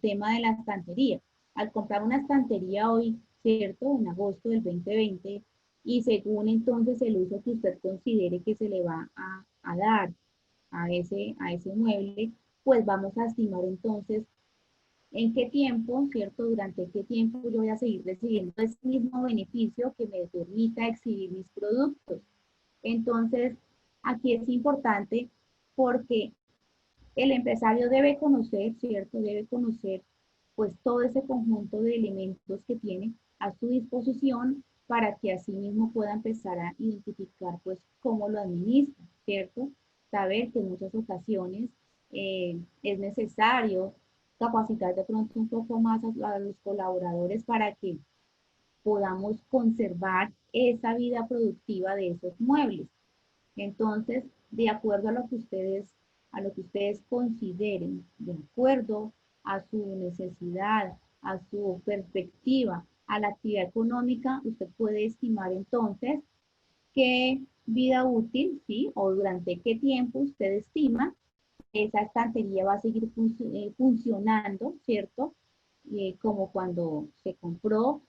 tema de la estantería. Al comprar una estantería hoy, ¿cierto? En agosto del 2020, y según entonces el uso que usted considere que se le va a dar a ese mueble, pues vamos a estimar entonces en qué tiempo, ¿cierto? Durante qué tiempo yo voy a seguir recibiendo ese mismo beneficio que me permita exhibir mis productos. Entonces, aquí es importante porque el empresario debe conocer, ¿cierto? Debe conocer pues todo ese conjunto de elementos que tiene a su disposición para que así mismo pueda empezar a identificar pues cómo lo administra, ¿cierto? Saber que en muchas ocasiones es necesario capacitar de pronto un poco más a los colaboradores para que podamos conservar esa vida productiva de esos muebles. Entonces, de acuerdo a lo que ustedes consideren, de acuerdo a su necesidad, a su perspectiva, a la actividad económica, usted puede estimar entonces qué vida útil, ¿sí? O durante qué tiempo usted estima esa estantería va a seguir funcionando, ¿cierto? Como cuando se compró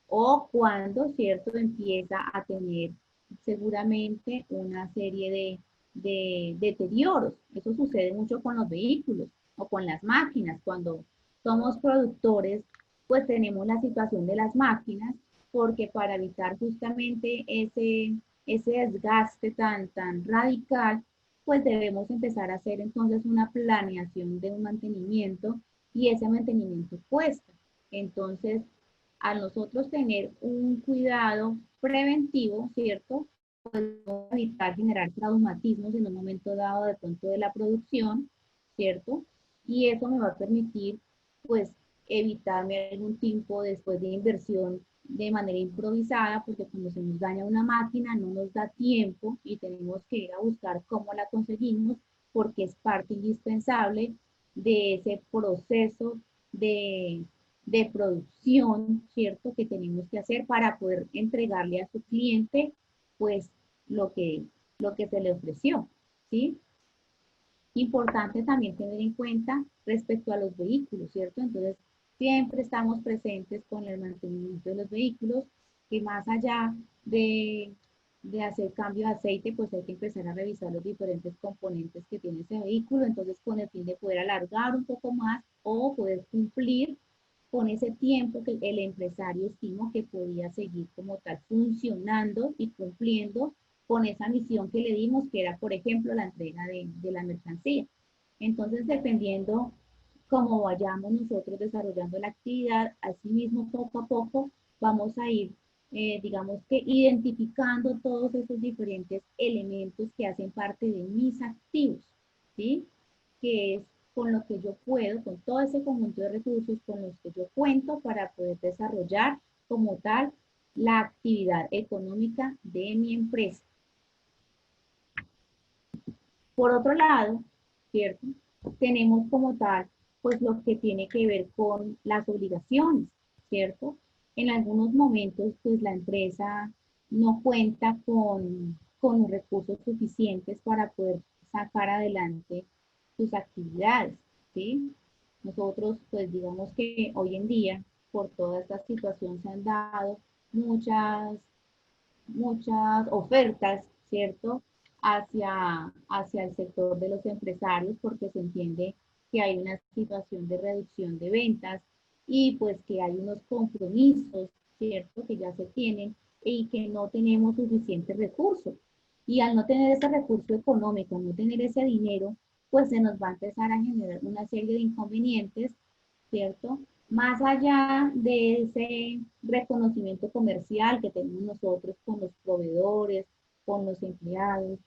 o cuando, ¿cierto?, empieza a tener seguramente una serie de deterioros. Eso sucede mucho con los vehículos o con las máquinas. Cuando somos productores, pues tenemos la situación de las máquinas, porque para evitar justamente ese desgaste tan radical, pues debemos empezar a hacer entonces una planeación de un mantenimiento y ese mantenimiento cuesta. Entonces, al nosotros tener un cuidado preventivo, ¿cierto? Podemos evitar generar traumatismos en un momento dado de pronto de la producción, ¿cierto? Y eso me va a permitir, pues, evitarme algún tipo después de inversión de manera improvisada, porque cuando se nos daña una máquina no nos da tiempo y tenemos que ir a buscar cómo la conseguimos, porque es parte indispensable de ese proceso de producción, ¿cierto? Que tenemos que hacer para poder entregarle a su cliente, pues, lo que, lo que se le ofreció, ¿sí? Importante también tener en cuenta respecto a los vehículos, ¿cierto? Entonces, siempre estamos presentes con el mantenimiento de los vehículos, que más allá de hacer cambio de aceite, pues hay que empezar a revisar los diferentes componentes que tiene ese vehículo, entonces con el fin de poder alargar un poco más o poder cumplir con ese tiempo que el empresario estimó que podía seguir como tal funcionando y cumpliendo con esa misión que le dimos, que era, por ejemplo, la entrega de la mercancía. Entonces, dependiendo cómo vayamos nosotros desarrollando la actividad, asimismo, poco a poco, vamos a ir, digamos que, identificando todos esos diferentes elementos que hacen parte de mis activos, ¿sí? Que es con lo que yo puedo, con todo ese conjunto de recursos con los que yo cuento para poder desarrollar como tal la actividad económica de mi empresa. Por otro lado, ¿cierto? Tenemos como tal, pues lo que tiene que ver con las obligaciones, ¿cierto? En algunos momentos, pues la empresa no cuenta con recursos suficientes para poder sacar adelante sus actividades, ¿sí? Nosotros, pues digamos que hoy en día, por toda esta situación se han dado muchas ofertas, ¿cierto? Hacia el sector de los empresarios porque se entiende que hay una situación de reducción de ventas y pues que hay unos compromisos, ¿cierto? Que ya se tienen y que no tenemos suficientes recursos. Y al no tener ese recurso económico, no tener ese dinero, pues se nos va a empezar a generar una serie de inconvenientes, ¿cierto? Más allá de ese reconocimiento comercial que tenemos nosotros con los proveedores, con los empleados,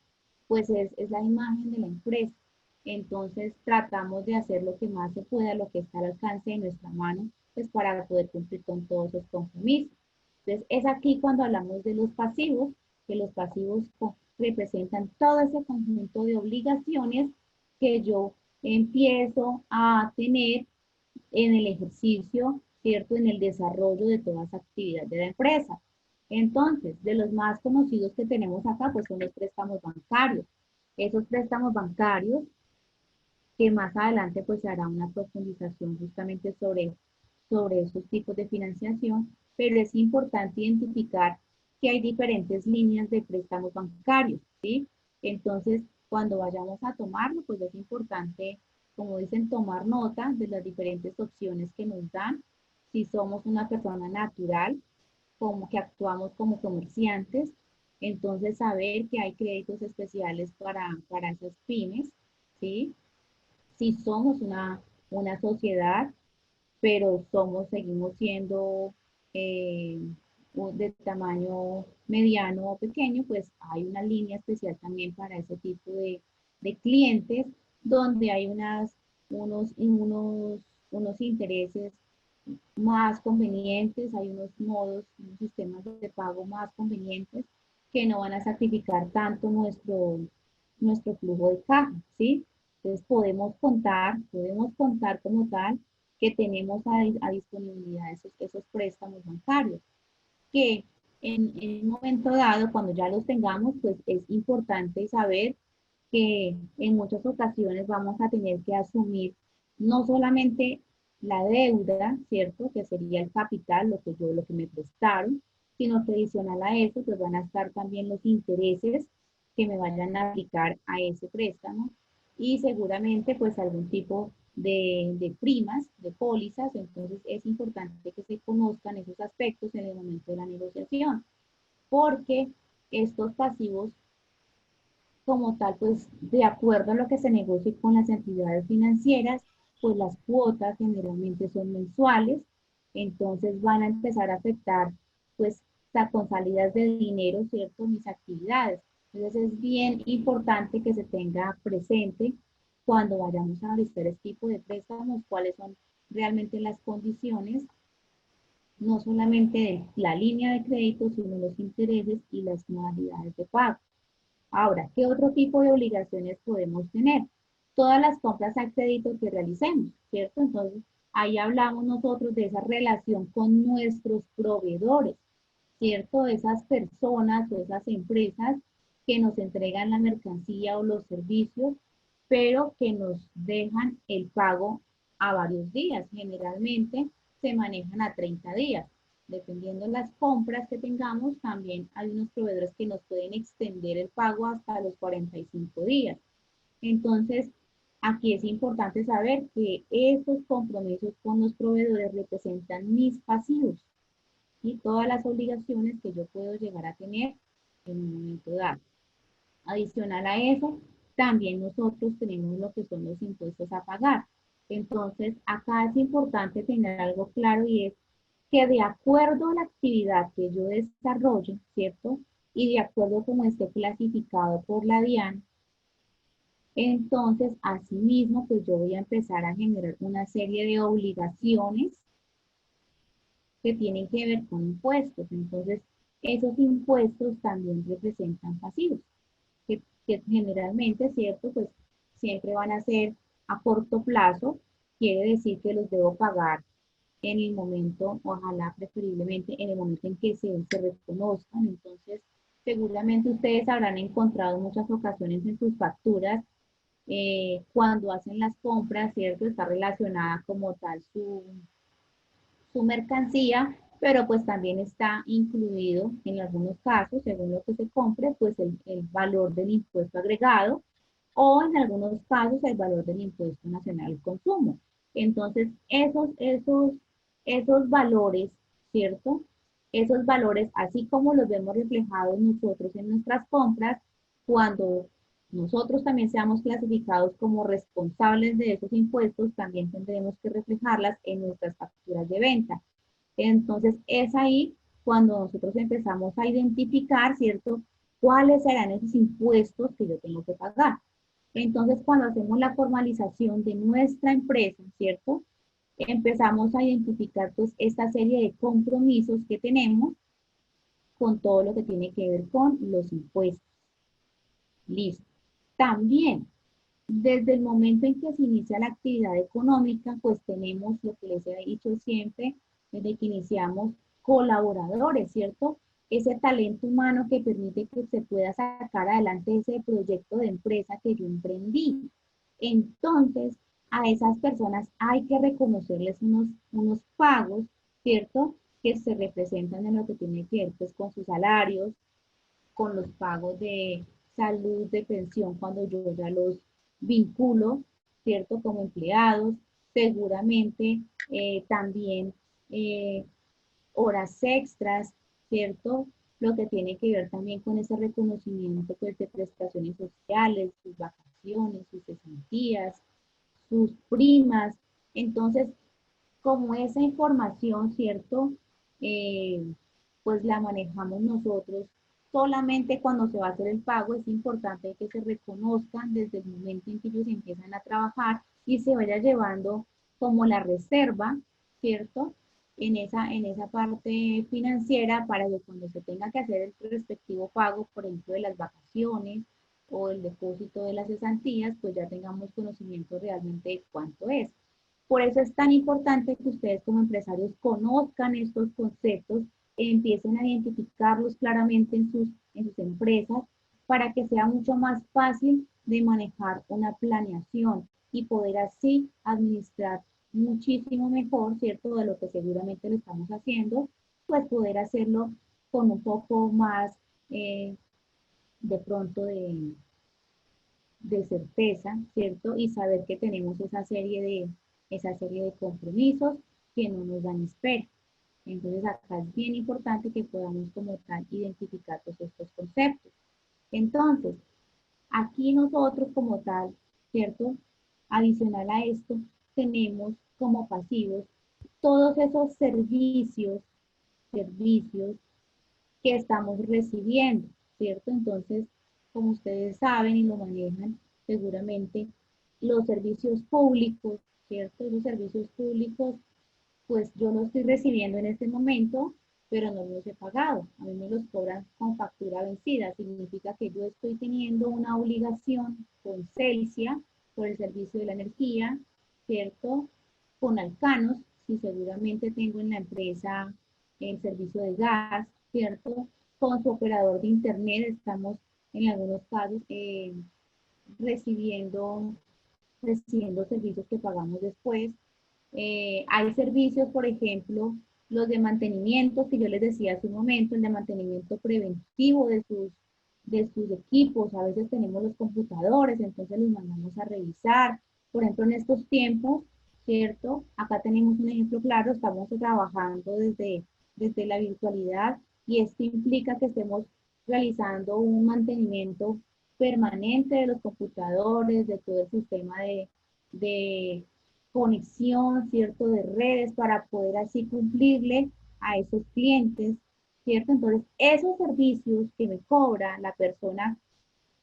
pues es la imagen de la empresa. Entonces tratamos de hacer lo que más se pueda, lo que está al alcance de nuestra mano, pues para poder cumplir con todos esos compromisos. Entonces es aquí cuando hablamos de los pasivos, que los pasivos representan todo ese conjunto de obligaciones que yo empiezo a tener en el ejercicio, ¿cierto? En el desarrollo de toda esa actividad de la empresa. Entonces, de los más conocidos que tenemos acá, pues son los préstamos bancarios. Esos préstamos bancarios, que más adelante pues se hará una profundización justamente sobre esos tipos de financiación, pero es importante identificar que hay diferentes líneas de préstamos bancarios, ¿sí? Entonces, cuando vayamos a tomarlo, pues es importante, como dicen, tomar nota de las diferentes opciones que nos dan. Si somos una persona natural, como que actuamos como comerciantes, entonces saber que hay créditos especiales para esas pymes, ¿sí? Si somos una sociedad, pero seguimos siendo eh, de tamaño mediano o pequeño, pues hay una línea especial también para ese tipo de clientes, donde hay unos intereses más convenientes, hay unos modos, unos sistemas de pago más convenientes que no van a sacrificar tanto nuestro flujo de caja, ¿sí? Entonces podemos contar como tal que tenemos a disponibilidad esos préstamos bancarios, que en un momento dado, cuando ya los tengamos, pues es importante saber que en muchas ocasiones vamos a tener que asumir no solamente la deuda, ¿cierto? Que sería el capital, lo que me prestaron, sino que adicional a eso, pues van a estar también los intereses que me vayan a aplicar a ese préstamo y seguramente pues algún tipo de primas, de pólizas, entonces es importante que se conozcan esos aspectos en el momento de la negociación, porque estos pasivos como tal, pues de acuerdo a lo que se negocie con las entidades financieras, pues las cuotas generalmente son mensuales, entonces van a empezar a afectar, pues, con salidas de dinero, ¿cierto? Mis actividades. Entonces es bien importante que se tenga presente cuando vayamos a analizar este tipo de préstamos, cuáles son realmente las condiciones, no solamente de la línea de crédito, sino los intereses y las modalidades de pago. Ahora, ¿qué otro tipo de obligaciones podemos tener? Todas las compras a crédito que realicemos, ¿cierto? Entonces, ahí hablamos nosotros de esa relación con nuestros proveedores, ¿cierto? Esas personas o esas empresas que nos entregan la mercancía o los servicios, pero que nos dejan el pago a varios días. Generalmente se manejan a 30 días. Dependiendo de las compras que tengamos, también hay unos proveedores que nos pueden extender el pago hasta los 45 días. Entonces, aquí es importante saber que esos compromisos con los proveedores representan mis pasivos y todas las obligaciones que yo puedo llegar a tener en un momento dado. Adicional a eso, también nosotros tenemos lo que son los impuestos a pagar. Entonces, acá es importante tener algo claro y es que de acuerdo a la actividad que yo desarrolle, ¿cierto? Y de acuerdo a cómo esté clasificado por la DIAN, entonces, asimismo, pues yo voy a empezar a generar una serie de obligaciones que tienen que ver con impuestos. Entonces, esos impuestos también representan pasivos, que generalmente, ¿cierto? Pues siempre van a ser a corto plazo, quiere decir que los debo pagar en el momento, ojalá preferiblemente en el momento en que se reconozcan. Entonces, seguramente ustedes habrán encontrado en muchas ocasiones en sus facturas, cuando hacen las compras, ¿cierto? Está relacionada como tal su mercancía, pero pues también está incluido en algunos casos, según lo que se compre, pues el valor del impuesto agregado o en algunos casos el valor del impuesto nacional al consumo. Entonces, esos valores, ¿cierto? Esos valores, así como los vemos reflejados nosotros en nuestras compras, cuando nosotros también seamos clasificados como responsables de esos impuestos, también tendremos que reflejarlas en nuestras facturas de venta. Entonces, es ahí cuando nosotros empezamos a identificar, ¿cierto? ¿Cuáles serán esos impuestos que yo tengo que pagar? Entonces, cuando hacemos la formalización de nuestra empresa, ¿cierto? Empezamos a identificar pues esta serie de compromisos que tenemos con todo lo que tiene que ver con los impuestos. Listo. También, desde el momento en que se inicia la actividad económica, pues tenemos lo que les he dicho siempre, desde que iniciamos colaboradores, ¿cierto? Ese talento humano que permite que se pueda sacar adelante ese proyecto de empresa que yo emprendí. Entonces, a esas personas hay que reconocerles unos pagos, ¿cierto? que se representan en lo que tiene que ver pues, con sus salarios, con los pagos de salud, de pensión, cuando yo ya los vinculo, ¿cierto? Como empleados, seguramente también horas extras, ¿cierto? Lo que tiene que ver también con ese reconocimiento pues, de prestaciones sociales, sus vacaciones, sus cesantías, sus primas. Entonces, como esa información, ¿cierto? Pues la manejamos nosotros solamente cuando se va a hacer el pago. Es importante que se reconozcan desde el momento en que ellos empiezan a trabajar y se vaya llevando como la reserva, ¿cierto? En esa parte financiera para que cuando se tenga que hacer el respectivo pago, por ejemplo, de las vacaciones o el depósito de las cesantías, pues ya tengamos conocimiento realmente de cuánto es. Por eso es tan importante que ustedes como empresarios conozcan estos conceptos, empiecen a identificarlos claramente en sus empresas para que sea mucho más fácil de manejar una planeación y poder así administrar muchísimo mejor, ¿cierto? De lo que seguramente lo estamos haciendo, pues poder hacerlo con un poco más de pronto de certeza, ¿cierto? Y saber que tenemos esa serie de compromisos que no nos dan espera. Entonces acá es bien importante que podamos como tal identificar todos estos conceptos. Entonces, aquí nosotros como tal, ¿cierto? Adicional a esto, tenemos como pasivos todos esos servicios que estamos recibiendo, ¿cierto? Entonces, como ustedes saben y lo manejan seguramente, los servicios públicos, ¿cierto? Los servicios públicos, pues yo los estoy recibiendo en este momento, pero no los he pagado. A mí me los cobran con factura vencida. Significa que yo estoy teniendo una obligación con Celsia por el servicio de la energía, ¿cierto? Con Alcanos, si seguramente tengo en la empresa el servicio de gas, ¿cierto? Con su operador de internet estamos en algunos casos recibiendo, recibiendo servicios que pagamos después. Hay servicios, por ejemplo, los de mantenimiento, que yo les decía hace un momento, el de mantenimiento preventivo de sus equipos. A veces tenemos los computadores, entonces los mandamos a revisar. Por ejemplo, en estos tiempos, ¿cierto? Acá tenemos un ejemplo claro, estamos trabajando desde la virtualidad y esto implica que estemos realizando un mantenimiento permanente de los computadores, de todo el sistema de conexión, ¿cierto? De redes para poder así cumplirle a esos clientes, ¿cierto? Entonces, esos servicios que me cobra la persona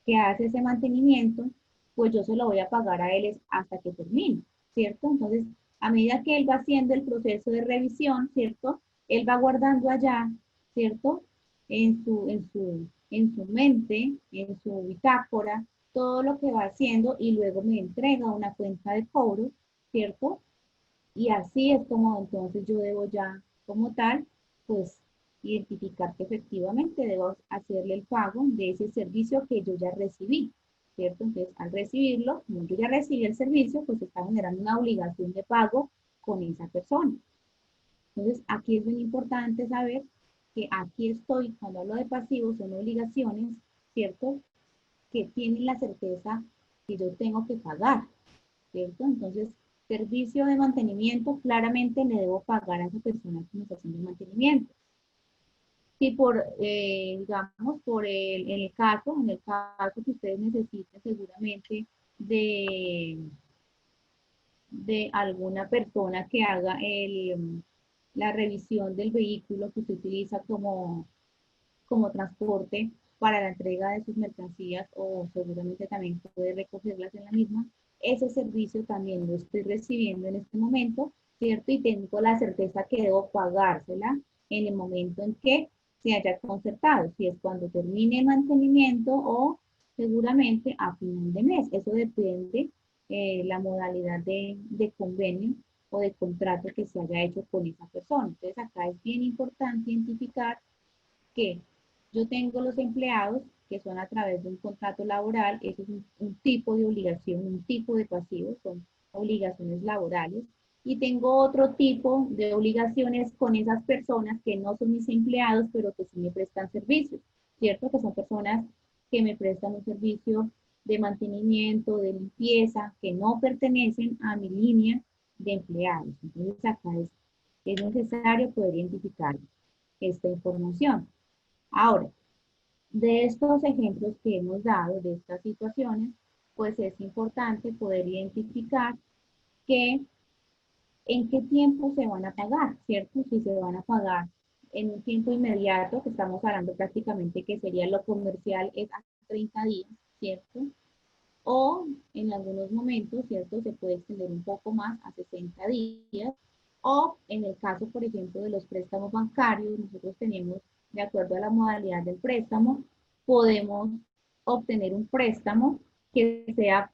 que hace ese mantenimiento, pues yo se lo voy a pagar a él hasta que termine, ¿cierto? Entonces, a medida que él va haciendo el proceso de revisión, ¿cierto? Él va guardando allá, ¿cierto? En su mente, en su bitácora, todo lo que va haciendo y luego me entrega una cuenta de cobro, ¿cierto? Y así es como entonces yo debo ya, como tal, pues identificar que efectivamente debo hacerle el pago de ese servicio que yo ya recibí, ¿cierto? Entonces, al recibirlo, como yo ya recibí el servicio, pues está generando una obligación de pago con esa persona. Entonces, aquí es muy importante saber que aquí estoy, cuando hablo de pasivos, son obligaciones, ¿cierto? Que tienen la certeza que yo tengo que pagar, ¿cierto? Entonces, servicio de mantenimiento, claramente le debo pagar a esa persona que me está haciendo el mantenimiento. Si por, digamos, en el caso que ustedes necesiten seguramente de alguna persona que haga la revisión del vehículo que usted utiliza como transporte para la entrega de sus mercancías o seguramente también puede recogerlas en la misma, ese servicio también lo estoy recibiendo en este momento, ¿cierto? Y tengo la certeza que debo pagársela en el momento en que se haya concertado, si es cuando termine el mantenimiento o seguramente a final de mes. Eso depende la modalidad de convenio o de contrato que se haya hecho con esa persona. Entonces acá es bien importante identificar que yo tengo los empleados que son a través de un contrato laboral, eso es un tipo de obligación, un tipo de pasivo, son obligaciones laborales, y tengo otro tipo de obligaciones con esas personas que no son mis empleados, pero que sí me prestan servicios, ¿cierto? Que son personas que me prestan un servicio de mantenimiento, de limpieza, que no pertenecen a mi línea de empleados. Entonces acá es necesario poder identificar esta información. Ahora, de estos ejemplos que hemos dado, de estas situaciones, pues es importante poder identificar que en qué tiempo se van a pagar, ¿cierto? Si se van a pagar en un tiempo inmediato, que estamos hablando prácticamente que sería lo comercial, es hasta 30 días, ¿cierto? O en algunos momentos, ¿cierto? Se puede extender un poco más a 60 días. O en el caso, por ejemplo, de los préstamos bancarios, nosotros tenemos, de acuerdo a la modalidad del préstamo, podemos obtener un préstamo que sea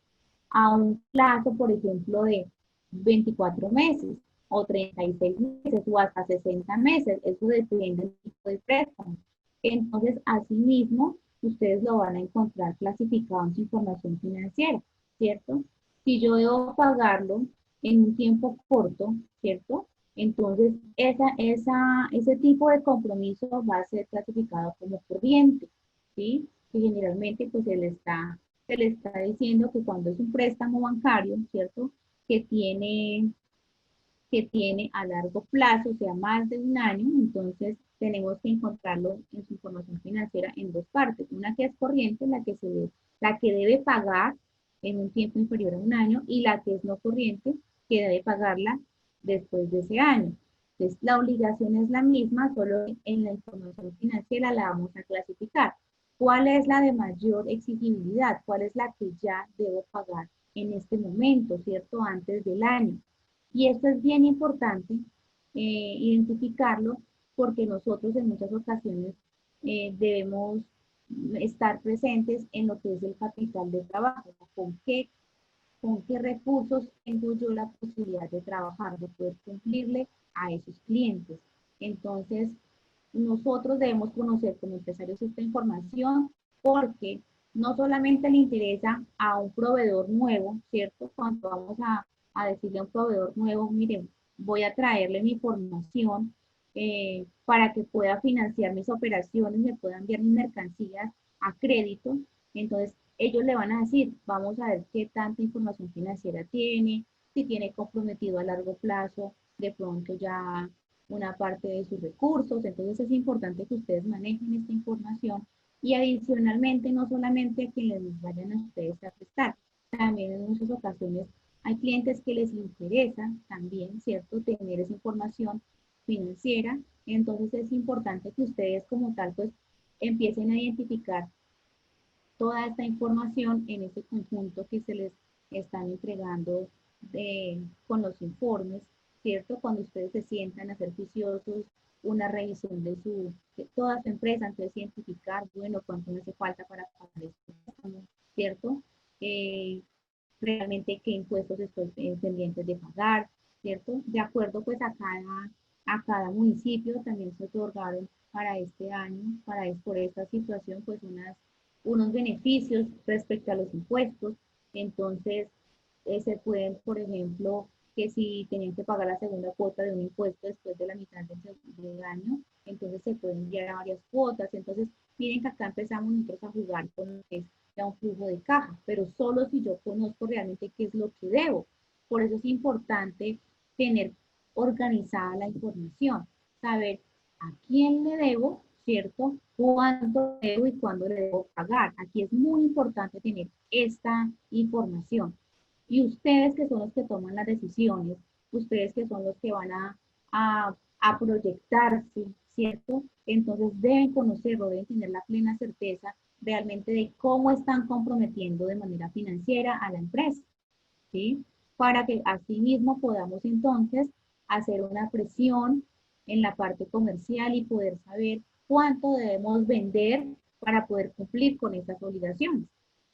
a un plazo, por ejemplo, de 24 meses o 36 meses o hasta 60 meses. Eso depende del tipo de préstamo. Entonces, asimismo, ustedes lo van a encontrar clasificado en su información financiera, ¿cierto? Si yo debo pagarlo en un tiempo corto, ¿cierto? Entonces, ese tipo de compromiso va a ser clasificado como corriente, ¿sí? Que generalmente pues se le está diciendo que cuando es un préstamo bancario, ¿cierto? Que tiene a largo plazo, o sea, más de un año, entonces tenemos que encontrarlo en su información financiera en dos partes. Una que es corriente, la que debe pagar en un tiempo inferior a un año, y la que es no corriente, que debe pagarla después de ese año. Entonces, la obligación es la misma, solo en la información financiera la vamos a clasificar. ¿Cuál es la de mayor exigibilidad? ¿Cuál es la que ya debo pagar en este momento, ¿cierto? Antes del año. Y esto es bien importante identificarlo, porque nosotros en muchas ocasiones debemos estar presentes en lo que es el capital de trabajo. Con qué recursos tengo yo la posibilidad de trabajar, de poder cumplirle a esos clientes. Entonces, nosotros debemos conocer como empresarios esta información, porque no solamente le interesa a un proveedor nuevo, ¿cierto? Cuando vamos a decirle a un proveedor nuevo, miren, voy a traerle mi información para que pueda financiar mis operaciones, me pueda enviar mis mercancías a crédito. Entonces, ellos le van a decir, vamos a ver qué tanta información financiera tiene, si tiene comprometido a largo plazo, de pronto ya una parte de sus recursos. Entonces es importante que ustedes manejen esta información, y adicionalmente no solamente que les vayan a ustedes a prestar, también en muchas ocasiones hay clientes que les interesa también, ¿cierto?, tener esa información financiera. Entonces es importante que ustedes como tal pues empiecen a identificar toda esta información en ese conjunto que se les están entregando con los informes, ¿cierto? Cuando ustedes se sientan a ser juiciosos, una revisión de toda su empresa, entonces identificar, bueno, cuánto me hace falta para pagar esto, ¿cierto? Realmente qué impuestos estoy pendientes de pagar, ¿cierto? De acuerdo pues a cada municipio también se otorgaron para este año, por esta situación, pues unos beneficios respecto a los impuestos. Entonces, se pueden, por ejemplo, que si tenían que pagar la segunda cuota de un impuesto después de la mitad del año, entonces se pueden enviar a varias cuotas. Entonces, miren que acá empezamos nosotros a jugar con lo que es ya un flujo de caja, pero solo si yo conozco realmente qué es lo que debo. Por eso es importante tener organizada la información, saber a quién le debo, ¿cierto? Cuánto debo y cuándo le debo pagar. Aquí es muy importante tener esta información. Y ustedes que son los que toman las decisiones, ustedes que son los que van a proyectarse, ¿cierto? Entonces deben conocerlo, deben tener la plena certeza realmente de cómo están comprometiendo de manera financiera a la empresa, ¿sí? Para que así mismo podamos entonces hacer una presión en la parte comercial y poder saber cuánto debemos vender para poder cumplir con esas obligaciones.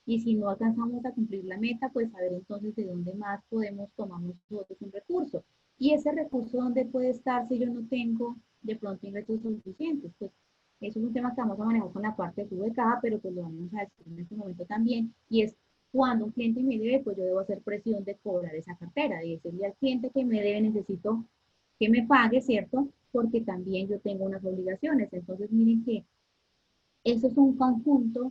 Y si no alcanzamos a cumplir la meta, pues saber entonces de dónde más podemos tomar nosotros un recurso. Y ese recurso, ¿dónde puede estar si yo no tengo de pronto ingresos suficientes? Pues eso es un tema que vamos a manejar con la parte de flujo de caja, pero pues lo vamos a decir en este momento también, y es Cuando un cliente me debe, pues yo debo hacer presión de cobrar esa cartera, de decirle al cliente que me debe, necesito que me pague, ¿cierto? Porque también yo tengo unas obligaciones. Entonces, miren que eso es un conjunto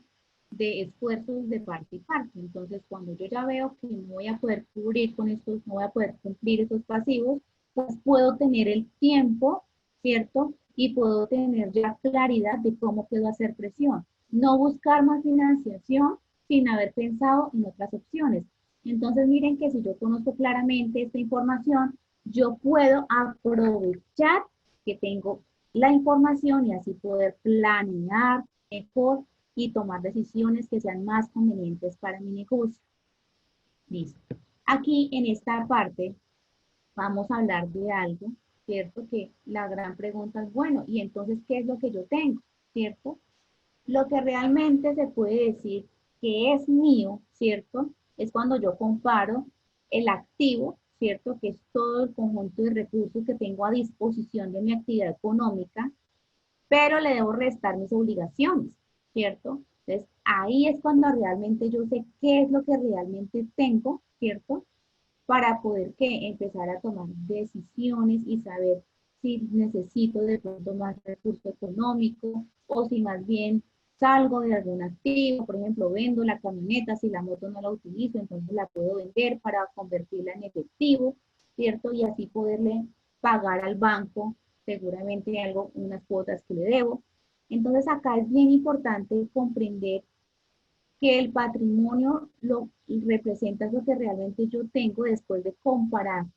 de esfuerzos de parte y parte. Entonces, cuando yo ya veo que no voy a poder cubrir con estos, no voy a poder cumplir esos pasivos, pues puedo tener el tiempo, ¿cierto? Y puedo tener ya claridad de cómo puedo hacer presión. No buscar más financiación sin haber pensado en otras opciones. Entonces, miren que si yo conozco claramente esta información, yo puedo aprovechar que tengo la información y así poder planear mejor y tomar decisiones que sean más convenientes para mi negocio. Listo. Aquí en esta parte vamos a hablar de algo, ¿cierto? Que la gran pregunta es, bueno, ¿y entonces qué es lo que yo tengo? ¿Cierto? Lo que realmente se puede decir que es mío, ¿cierto? Es cuando yo comparo el activo, ¿cierto? Que es todo el conjunto de recursos que tengo a disposición de mi actividad económica, pero le debo restar mis obligaciones, ¿cierto? Entonces, ahí es cuando realmente yo sé qué es lo que realmente tengo, ¿cierto? Para poder que empezar a tomar decisiones y saber si necesito de pronto más recurso económico o si más bien salgo de algún activo, por ejemplo, vendo la camioneta, si la moto no la utilizo, entonces la puedo vender para convertirla en efectivo, ¿cierto? Y así poderle pagar al banco seguramente algo, unas cuotas que le debo. Entonces acá es bien importante comprender que el patrimonio lo representa lo que realmente yo tengo después de comparar,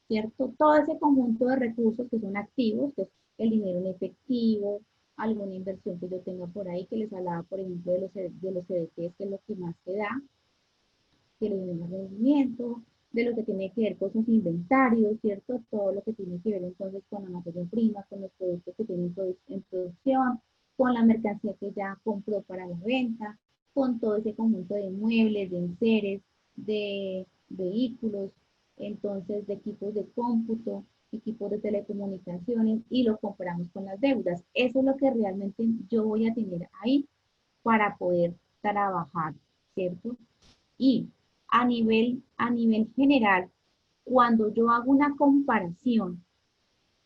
¿cierto? Todo ese conjunto de recursos que son activos, que es el dinero en efectivo, alguna inversión que yo tenga por ahí, que les hablaba, por ejemplo, de los CDTs, que es lo que más se da, que le den rendimiento, de lo que tiene que ver con sus inventarios, ¿cierto? Todo lo que tiene que ver entonces con la materia prima, con los productos que tienen en producción, con la mercancía que ya compró para la venta, con todo ese conjunto de muebles, de enseres, de vehículos, entonces de equipos de cómputo, equipos de telecomunicaciones y lo comparamos con las deudas. Eso es lo que realmente yo voy a tener ahí para poder trabajar, ¿cierto? Y a nivel general, cuando yo hago una comparación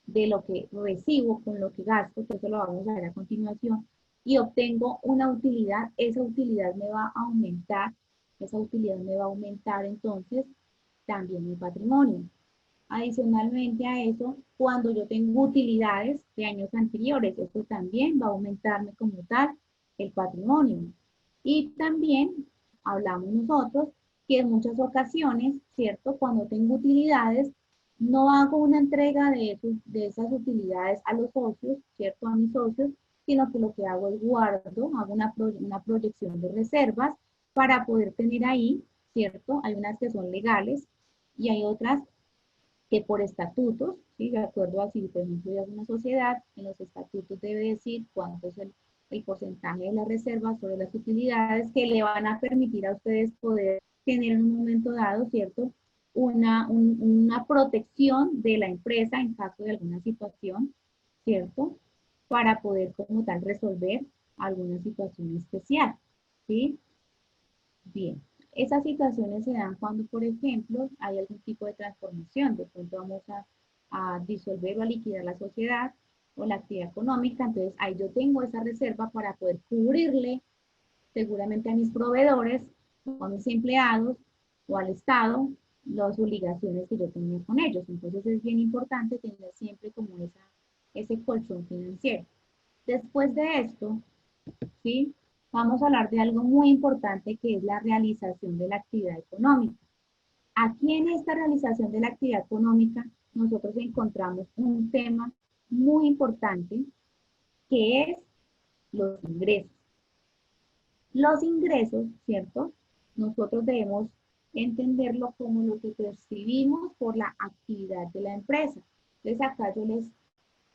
de lo que recibo con lo que gasto, que eso lo vamos a ver a continuación, y obtengo una utilidad, esa utilidad me va a aumentar, entonces también mi patrimonio. Adicionalmente a eso, cuando yo tengo utilidades de años anteriores, esto también va a aumentarme como tal el patrimonio. Y también hablamos nosotros que en muchas ocasiones, ¿cierto? Cuando tengo utilidades, no hago una entrega de esas utilidades a los socios, ¿cierto? A mis socios, sino que lo que hago es guardo, hago una proyección de reservas para poder tener ahí, ¿cierto? Hay unas que son legales y hay otras que por estatutos, ¿sí? De acuerdo a si, por ejemplo, hay una sociedad, en los estatutos debe decir cuánto es el porcentaje de las reservas sobre las utilidades que le van a permitir a ustedes poder tener en un momento dado, ¿cierto? Una protección de la empresa en caso de alguna situación, ¿cierto? Para poder como tal resolver alguna situación especial, ¿sí? Bien, esas situaciones se dan cuando, por ejemplo, hay algún tipo de transformación. De pronto vamos a disolver o a liquidar la sociedad o la actividad económica. Entonces, ahí yo tengo esa reserva para poder cubrirle seguramente a mis proveedores o a mis empleados o al Estado las obligaciones que yo tenía con ellos. Entonces, es bien importante tener siempre como ese colchón financiero. Después de esto, ¿sí? Vamos a hablar de algo muy importante que es la realización de la actividad económica. Aquí en esta realización de la actividad económica, nosotros encontramos un tema muy importante que es los ingresos. Los ingresos, ¿cierto? Nosotros debemos entenderlo como lo que percibimos por la actividad de la empresa. Entonces acá yo les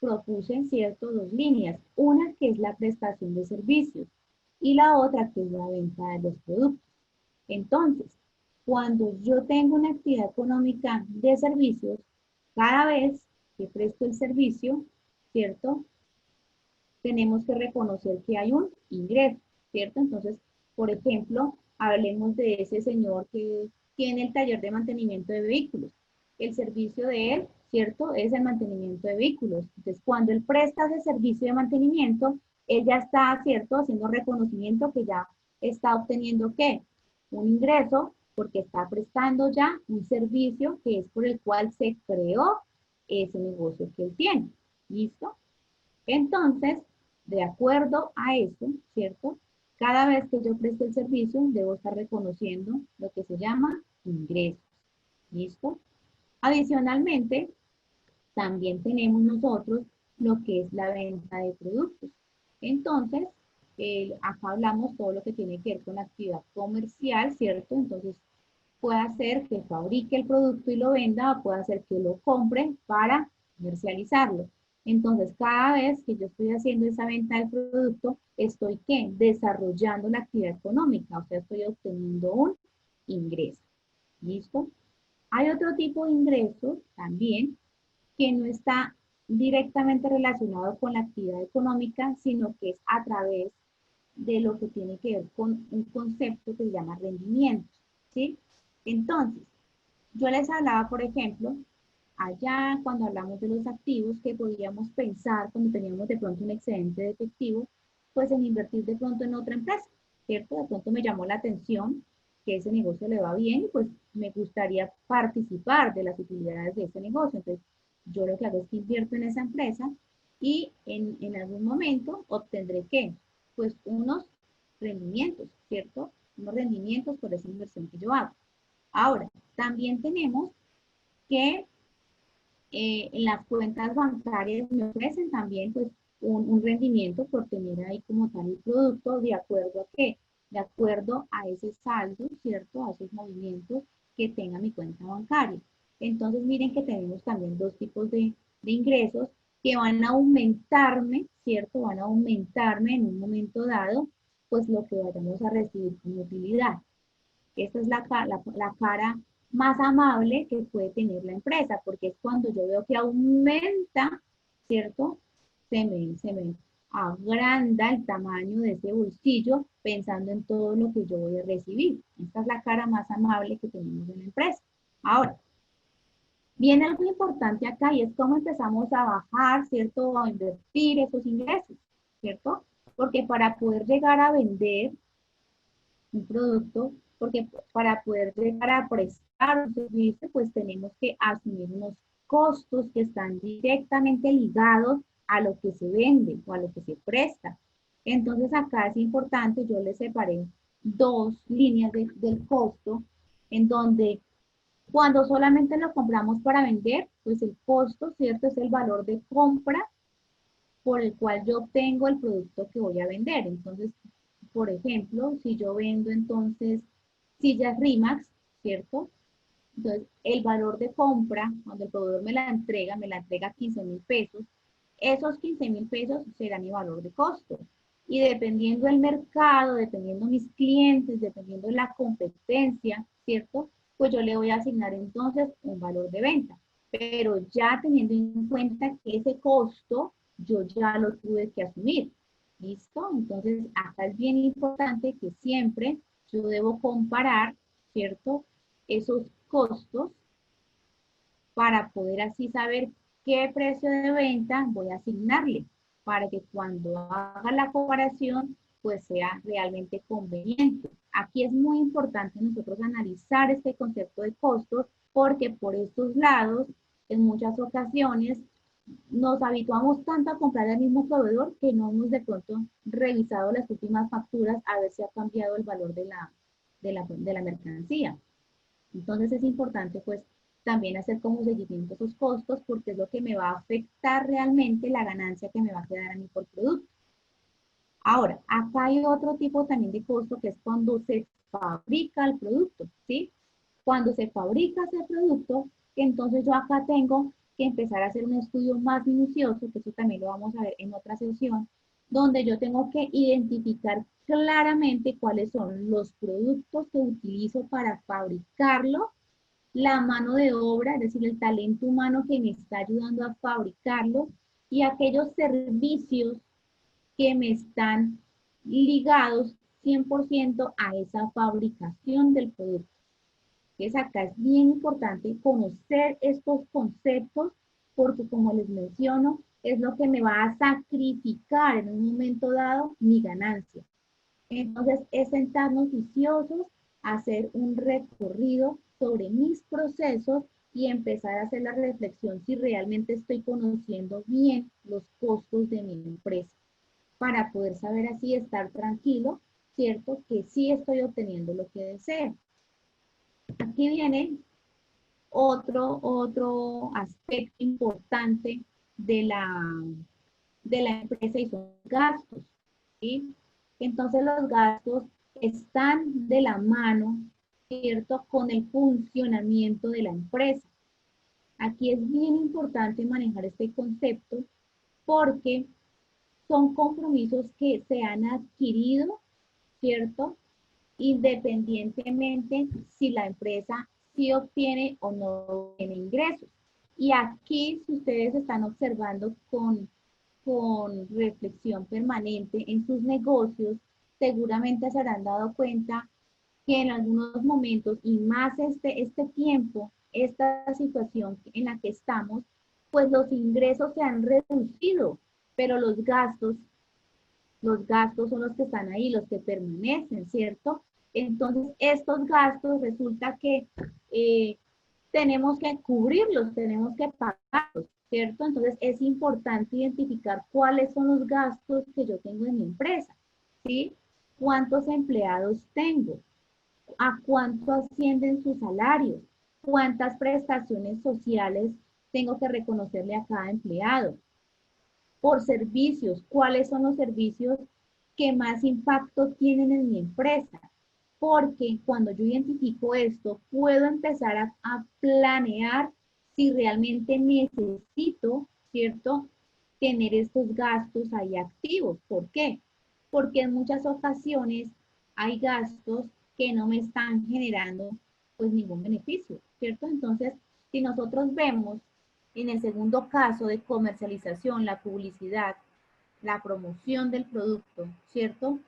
propuse, ¿cierto? Dos líneas. Una que es la prestación de servicios y la otra que es la venta de los productos. Entonces, cuando yo tengo una actividad económica de servicios, cada vez que presto el servicio, ¿cierto? Tenemos que reconocer que hay un ingreso, ¿cierto? Entonces, por ejemplo, hablemos de ese señor que tiene el taller de mantenimiento de vehículos. El servicio de él, ¿cierto? Es el mantenimiento de vehículos. Entonces, cuando él presta ese servicio de mantenimiento, él ya está, ¿cierto? Haciendo reconocimiento que ya está obteniendo, ¿qué? Un ingreso, porque está prestando ya un servicio que es por el cual se creó ese negocio que él tiene. ¿Listo? Entonces, de acuerdo a eso, ¿cierto? Cada vez que yo preste el servicio, debo estar reconociendo lo que se llama ingresos. ¿Listo? Adicionalmente, también tenemos nosotros lo que es la venta de productos. Entonces, acá hablamos todo lo que tiene que ver con la actividad comercial, ¿cierto? Entonces, puede ser que fabrique el producto y lo venda, o puede ser que lo compre para comercializarlo. Entonces, cada vez que yo estoy haciendo esa venta del producto, estoy, ¿qué? Desarrollando la actividad económica, o sea, estoy obteniendo un ingreso. ¿Listo? Hay otro tipo de ingresos también que no está directamente relacionado con la actividad económica, sino que es a través de lo que tiene que ver con un concepto que se llama rendimiento, ¿sí? Entonces, yo les hablaba, por ejemplo, allá cuando hablamos de los activos que podíamos pensar cuando teníamos de pronto un excedente de efectivo, pues en invertir de pronto en otra empresa, ¿cierto? De pronto me llamó la atención que ese negocio le va bien y pues me gustaría participar de las utilidades de ese negocio. Entonces, yo lo que hago es que invierto en esa empresa y en algún momento obtendré, ¿qué? Pues unos rendimientos, ¿cierto? Unos rendimientos por esa inversión que yo hago. Ahora, también tenemos que en las cuentas bancarias me ofrecen también pues un rendimiento por tener ahí como tal el producto de acuerdo a qué, de acuerdo a ese saldo, ¿cierto? A esos movimientos que tenga mi cuenta bancaria. Entonces miren que tenemos también dos tipos de ingresos que van a aumentarme, ¿cierto? Van a aumentarme en un momento dado pues lo que vayamos a recibir como utilidad. Esta es la cara más amable que puede tener la empresa, porque es cuando yo veo que aumenta, ¿cierto? Se me agranda el tamaño de ese bolsillo pensando en todo lo que yo voy a recibir. Esta es la cara más amable que tenemos en la empresa. Ahora, viene algo importante acá y es cómo empezamos a bajar, ¿cierto? A invertir esos ingresos, ¿cierto? Porque para poder llegar a vender un producto, porque para poder llegar a prestar un servicio, pues tenemos que asumir unos costos que están directamente ligados a lo que se vende o a lo que se presta. Entonces acá es importante, yo les separé dos líneas del costo, en donde cuando solamente lo compramos para vender, pues el costo, ¿cierto? Es el valor de compra por el cual yo obtengo el producto que voy a vender. Entonces, por ejemplo, si yo vendo entonces sillas Rimax, ¿cierto? Entonces, el valor de compra, cuando el proveedor me la entrega 15,000 pesos, esos 15,000 pesos será mi valor de costo. Y dependiendo del mercado, dependiendo mis clientes, dependiendo de la competencia, ¿cierto? Pues yo le voy a asignar entonces un valor de venta. Pero ya teniendo en cuenta que ese costo yo ya lo tuve que asumir. ¿Listo? Entonces, acá es bien importante que siempre yo debo comparar, ¿cierto? Esos costos para poder así saber qué precio de venta voy a asignarle, para que cuando haga la comparación, pues sea realmente conveniente. Aquí es muy importante nosotros analizar este concepto de costos, porque por estos lados, en muchas ocasiones, nos habituamos tanto a comprar al mismo proveedor que no hemos de pronto revisado las últimas facturas a ver si ha cambiado el valor de la mercancía. Entonces es importante pues también hacer como seguimiento a esos costos porque es lo que me va a afectar realmente la ganancia que me va a quedar a mí por producto. Ahora, acá hay otro tipo también de costo que es cuando se fabrica el producto, ¿sí? Cuando se fabrica ese producto, entonces yo acá tengo que empezar a hacer un estudio más minucioso, que eso también lo vamos a ver en otra sesión, donde yo tengo que identificar claramente cuáles son los productos que utilizo para fabricarlo, la mano de obra, es decir, el talento humano que me está ayudando a fabricarlo y aquellos servicios que me están ligados, 100% a esa fabricación del producto. Entonces acá es bien importante conocer estos conceptos porque como les menciono, es lo que me va a sacrificar en un momento dado mi ganancia. Entonces es sentarnos viciosos, hacer un recorrido sobre mis procesos y empezar a hacer la reflexión si realmente estoy conociendo bien los costos de mi empresa para poder saber así estar tranquilo, ¿cierto? Que sí estoy obteniendo lo que deseo. Aquí viene otro aspecto importante de la empresa y son gastos, ¿sí? Entonces los gastos están de la mano, ¿cierto? Con el funcionamiento de la empresa. Aquí es bien importante manejar este concepto porque son compromisos que se han adquirido, ¿cierto? Independientemente si la empresa sí obtiene o no obtiene ingresos. Y aquí, si ustedes están observando con reflexión permanente en sus negocios, seguramente se habrán dado cuenta que en algunos momentos, y más este tiempo, esta situación en la que estamos, pues los ingresos se han reducido, pero los gastos son los que están ahí, los que permanecen, ¿cierto? Entonces, estos gastos resulta que tenemos que cubrirlos, tenemos que pagarlos, ¿cierto? Entonces, es importante identificar cuáles son los gastos que yo tengo en mi empresa, ¿sí? ¿Cuántos empleados tengo? ¿A cuánto ascienden sus salarios? ¿Cuántas prestaciones sociales tengo que reconocerle a cada empleado? Por servicios, ¿cuáles son los servicios que más impacto tienen en mi empresa? Porque cuando yo identifico esto, puedo empezar a planear si realmente necesito, ¿cierto?, tener estos gastos ahí activos. ¿Por qué? Porque en muchas ocasiones hay gastos que no me están generando pues ningún beneficio, ¿cierto? Entonces, si nosotros vemos en el segundo caso de comercialización, la publicidad, la promoción del producto, ¿cierto?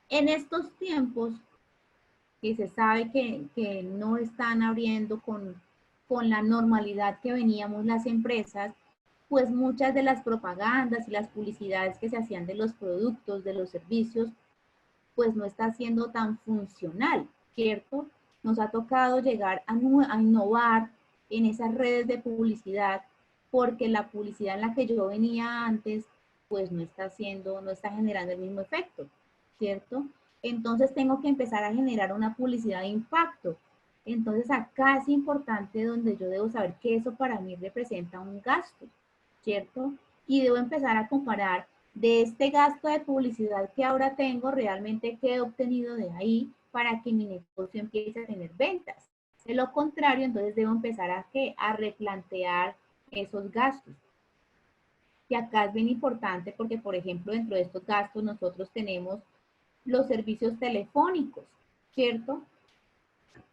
En estos tiempos que se sabe que no están abriendo con la normalidad que veníamos las empresas, pues muchas de las propagandas y las publicidades que se hacían de los productos, de los servicios, pues no está siendo tan funcional, ¿cierto? Nos ha tocado llegar a innovar en esas redes de publicidad porque la publicidad en la que yo venía antes, pues no está generando el mismo efecto, ¿cierto? Entonces tengo que empezar a generar una publicidad de impacto. Entonces acá es importante donde yo debo saber que eso para mí representa un gasto, ¿cierto? Y debo empezar a comparar de este gasto de publicidad que ahora tengo, realmente qué he obtenido de ahí para que mi negocio empiece a tener ventas. De lo contrario, entonces debo empezar a replantear esos gastos. Y acá es bien importante porque, por ejemplo, dentro de estos gastos nosotros tenemos los servicios telefónicos, ¿cierto?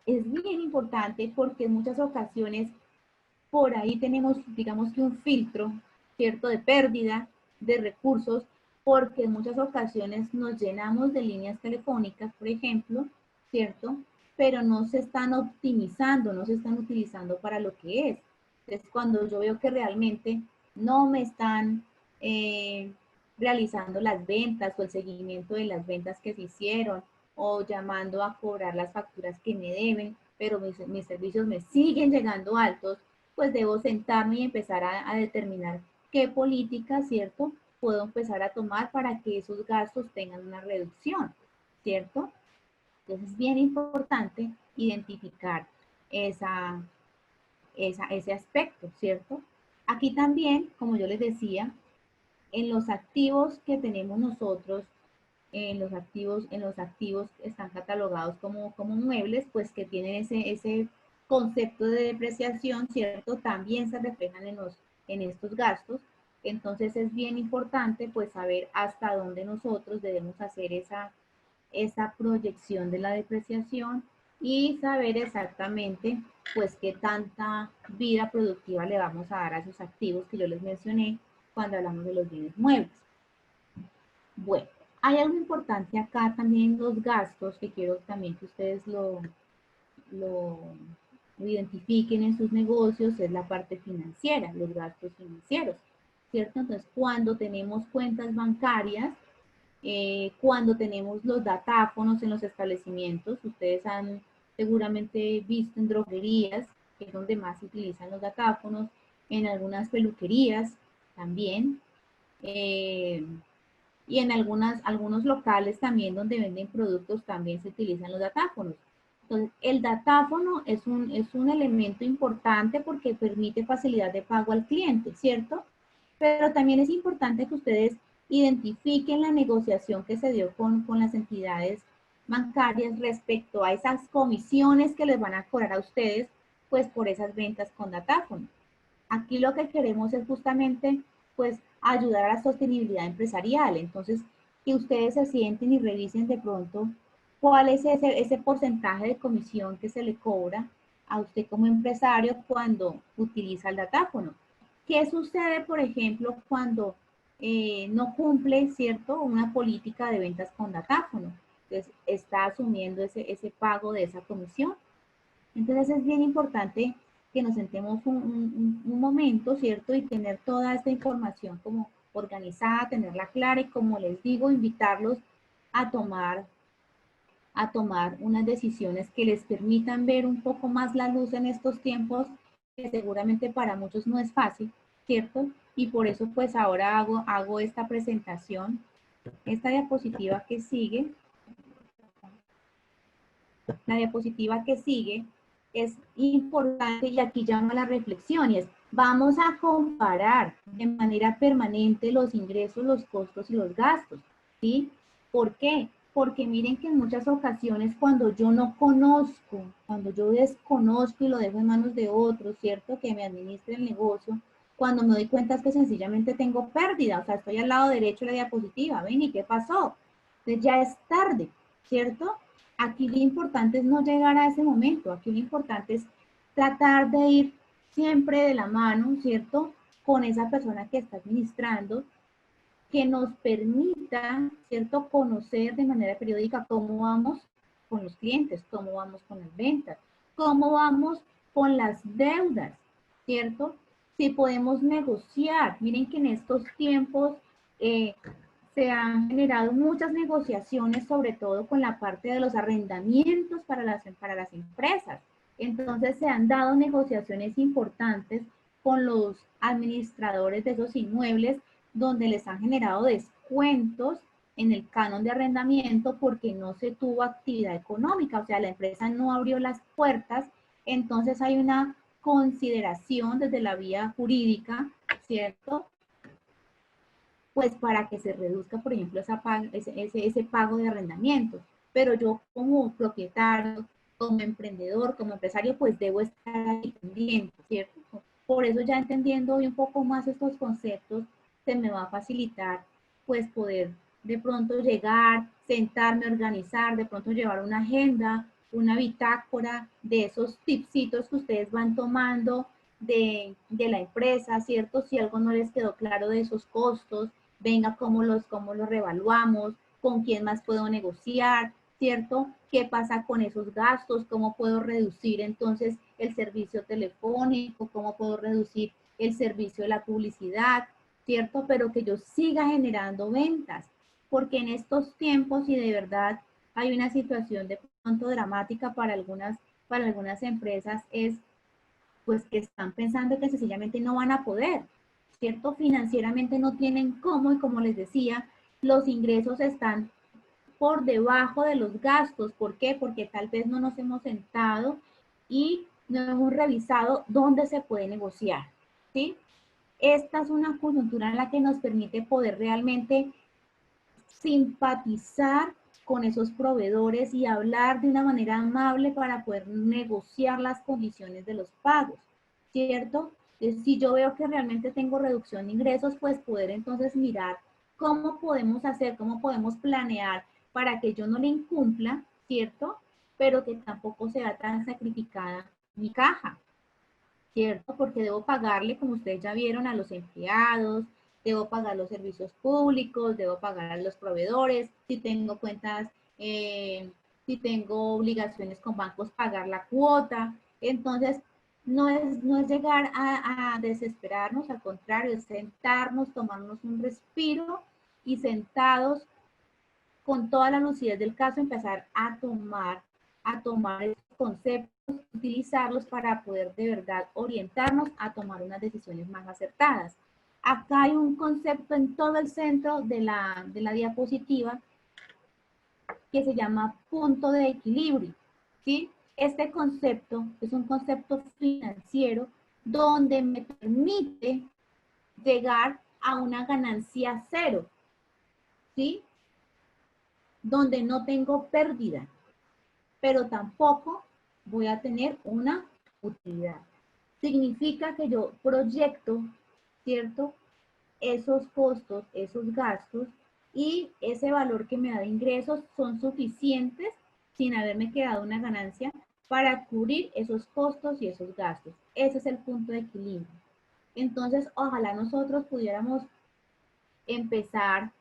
Es bien importante porque en muchas ocasiones por ahí tenemos, digamos que un filtro, ¿cierto?, de pérdida de recursos, porque en muchas ocasiones nos llenamos de líneas telefónicas, por ejemplo, ¿cierto? Pero no se están optimizando, no se están utilizando para lo que es. Entonces, cuando yo veo que realmente no me están realizando las ventas o el seguimiento de las ventas que se hicieron, o llamando a cobrar las facturas que me deben, pero mis servicios me siguen llegando altos, pues debo sentarme y empezar a determinar qué política, ¿cierto?, puedo empezar a tomar para que esos gastos tengan una reducción, ¿cierto? Entonces es bien importante identificar ese aspecto, ¿cierto? Aquí también, como yo les decía, en los activos que tenemos nosotros, en los activos están catalogados como muebles, pues que tienen ese concepto de depreciación, ¿cierto? También se reflejan en estos gastos. Entonces es bien importante pues saber hasta dónde nosotros debemos hacer esa proyección de la depreciación y saber exactamente pues qué tanta vida productiva le vamos a dar a esos activos que yo les mencioné cuando hablamos de los bienes muebles. Bueno, Hay algo importante acá también, los gastos, que quiero también que ustedes lo identifiquen en sus negocios, es la parte financiera, los gastos financieros, ¿cierto? Entonces, cuando tenemos cuentas bancarias, cuando tenemos los datáfonos en los establecimientos, ustedes han seguramente visto en droguerías, que es donde más se utilizan los datáfonos, en algunas peluquerías también, y en algunos locales también donde venden productos también se utilizan los datáfonos. Entonces, el datáfono es un elemento importante porque permite facilidad de pago al cliente, ¿cierto? Pero también es importante que ustedes identifiquen la negociación que se dio con las entidades bancarias respecto a esas comisiones que les van a cobrar a ustedes, pues por esas ventas con datáfono. Aquí lo que queremos es justamente, pues, ayudar a la sostenibilidad empresarial. Entonces, que ustedes se sienten y revisen de pronto cuál es ese porcentaje de comisión que se le cobra a usted como empresario cuando utiliza el datáfono. ¿Qué sucede, por ejemplo, cuando no cumple, ¿cierto?, una política de ventas con datáfono? Entonces, está asumiendo ese pago de esa comisión. Entonces, es bien importante que nos sentemos un momento, ¿cierto? Y tener toda esta información como organizada, tenerla clara y, como les digo, invitarlos a tomar unas decisiones que les permitan ver un poco más la luz en estos tiempos, que seguramente para muchos no es fácil, ¿cierto? Y por eso pues ahora hago esta presentación, esta diapositiva que sigue. La diapositiva que sigue es importante y aquí llama la reflexión y es, vamos a comparar de manera permanente los ingresos, los costos y los gastos, ¿sí? ¿Por qué? Porque miren que en muchas ocasiones cuando yo no conozco, cuando yo desconozco y lo dejo en manos de otros, ¿cierto? Que me administre el negocio, cuando me doy cuenta es que sencillamente tengo pérdida, o sea, estoy al lado derecho de la diapositiva, ¿ven? ¿Y qué pasó? Entonces ya es tarde, ¿cierto? Aquí lo importante es no llegar a ese momento, aquí lo importante es tratar de ir siempre de la mano, ¿cierto? Con esa persona que está administrando, que nos permita, ¿cierto?, conocer de manera periódica cómo vamos con los clientes, cómo vamos con las ventas, cómo vamos con las deudas, ¿cierto? Si podemos negociar. Miren que en estos tiempos se han generado muchas negociaciones, sobre todo con la parte de los arrendamientos para las empresas. Entonces se han dado negociaciones importantes con los administradores de esos inmuebles, donde les han generado descuentos en el canon de arrendamiento porque no se tuvo actividad económica, o sea, la empresa no abrió las puertas, entonces hay una consideración desde la vía jurídica, ¿cierto?, pues para que se reduzca, por ejemplo, ese pago de arrendamiento. Pero yo como propietario, como emprendedor, como empresario, pues debo estar ahí pendiente, ¿cierto? Por eso, ya entendiendo hoy un poco más estos conceptos, se me va a facilitar pues poder de pronto llegar, sentarme, organizar, de pronto llevar una agenda, una bitácora de esos tipsitos que ustedes van tomando de la empresa, ¿cierto? Si algo no les quedó claro de esos costos, venga, cómo los revaluamos, con quién más puedo negociar, ¿cierto? ¿Qué pasa con esos gastos? ¿Cómo puedo reducir entonces el servicio telefónico? ¿Cómo puedo reducir el servicio de la publicidad? ¿Cierto? Pero que yo siga generando ventas, porque en estos tiempos, y de verdad hay una situación de pronto dramática para algunas empresas, es pues que están pensando que sencillamente no van a poder, ¿cierto? Financieramente no tienen cómo, y como les decía, los ingresos están por debajo de los gastos. ¿Por qué? Porque tal vez no nos hemos sentado y no hemos revisado dónde se puede negociar, ¿sí? Esta es una coyuntura en la que nos permite poder realmente simpatizar con esos proveedores y hablar de una manera amable para poder negociar las condiciones de los pagos, ¿cierto? Si yo veo que realmente tengo reducción de ingresos, pues poder entonces mirar cómo podemos hacer, cómo podemos planear para que yo no le incumpla, ¿cierto? Pero que tampoco sea tan sacrificada mi caja, ¿cierto? Porque debo pagarle, como ustedes ya vieron, a los empleados, debo pagar los servicios públicos, debo pagar a los proveedores, si tengo cuentas, si tengo obligaciones con bancos, pagar la cuota. Entonces, no es llegar a desesperarnos, al contrario, es sentarnos, tomarnos un respiro y sentados con toda la lucidez del caso, empezar a tomar estos conceptos, utilizarlos para poder de verdad orientarnos a tomar unas decisiones más acertadas. Acá hay un concepto en todo el centro de la diapositiva que se llama punto de equilibrio, ¿sí? Este concepto es un concepto financiero donde me permite llegar a una ganancia cero, ¿sí? Donde no tengo pérdida, pero tampoco voy a tener una utilidad. Significa que yo proyecto, ¿cierto? Esos costos, esos gastos, y ese valor que me da de ingresos son suficientes, sin haberme quedado una ganancia, para cubrir esos costos y esos gastos. Ese es el punto de equilibrio. Entonces, ojalá nosotros pudiéramos empezar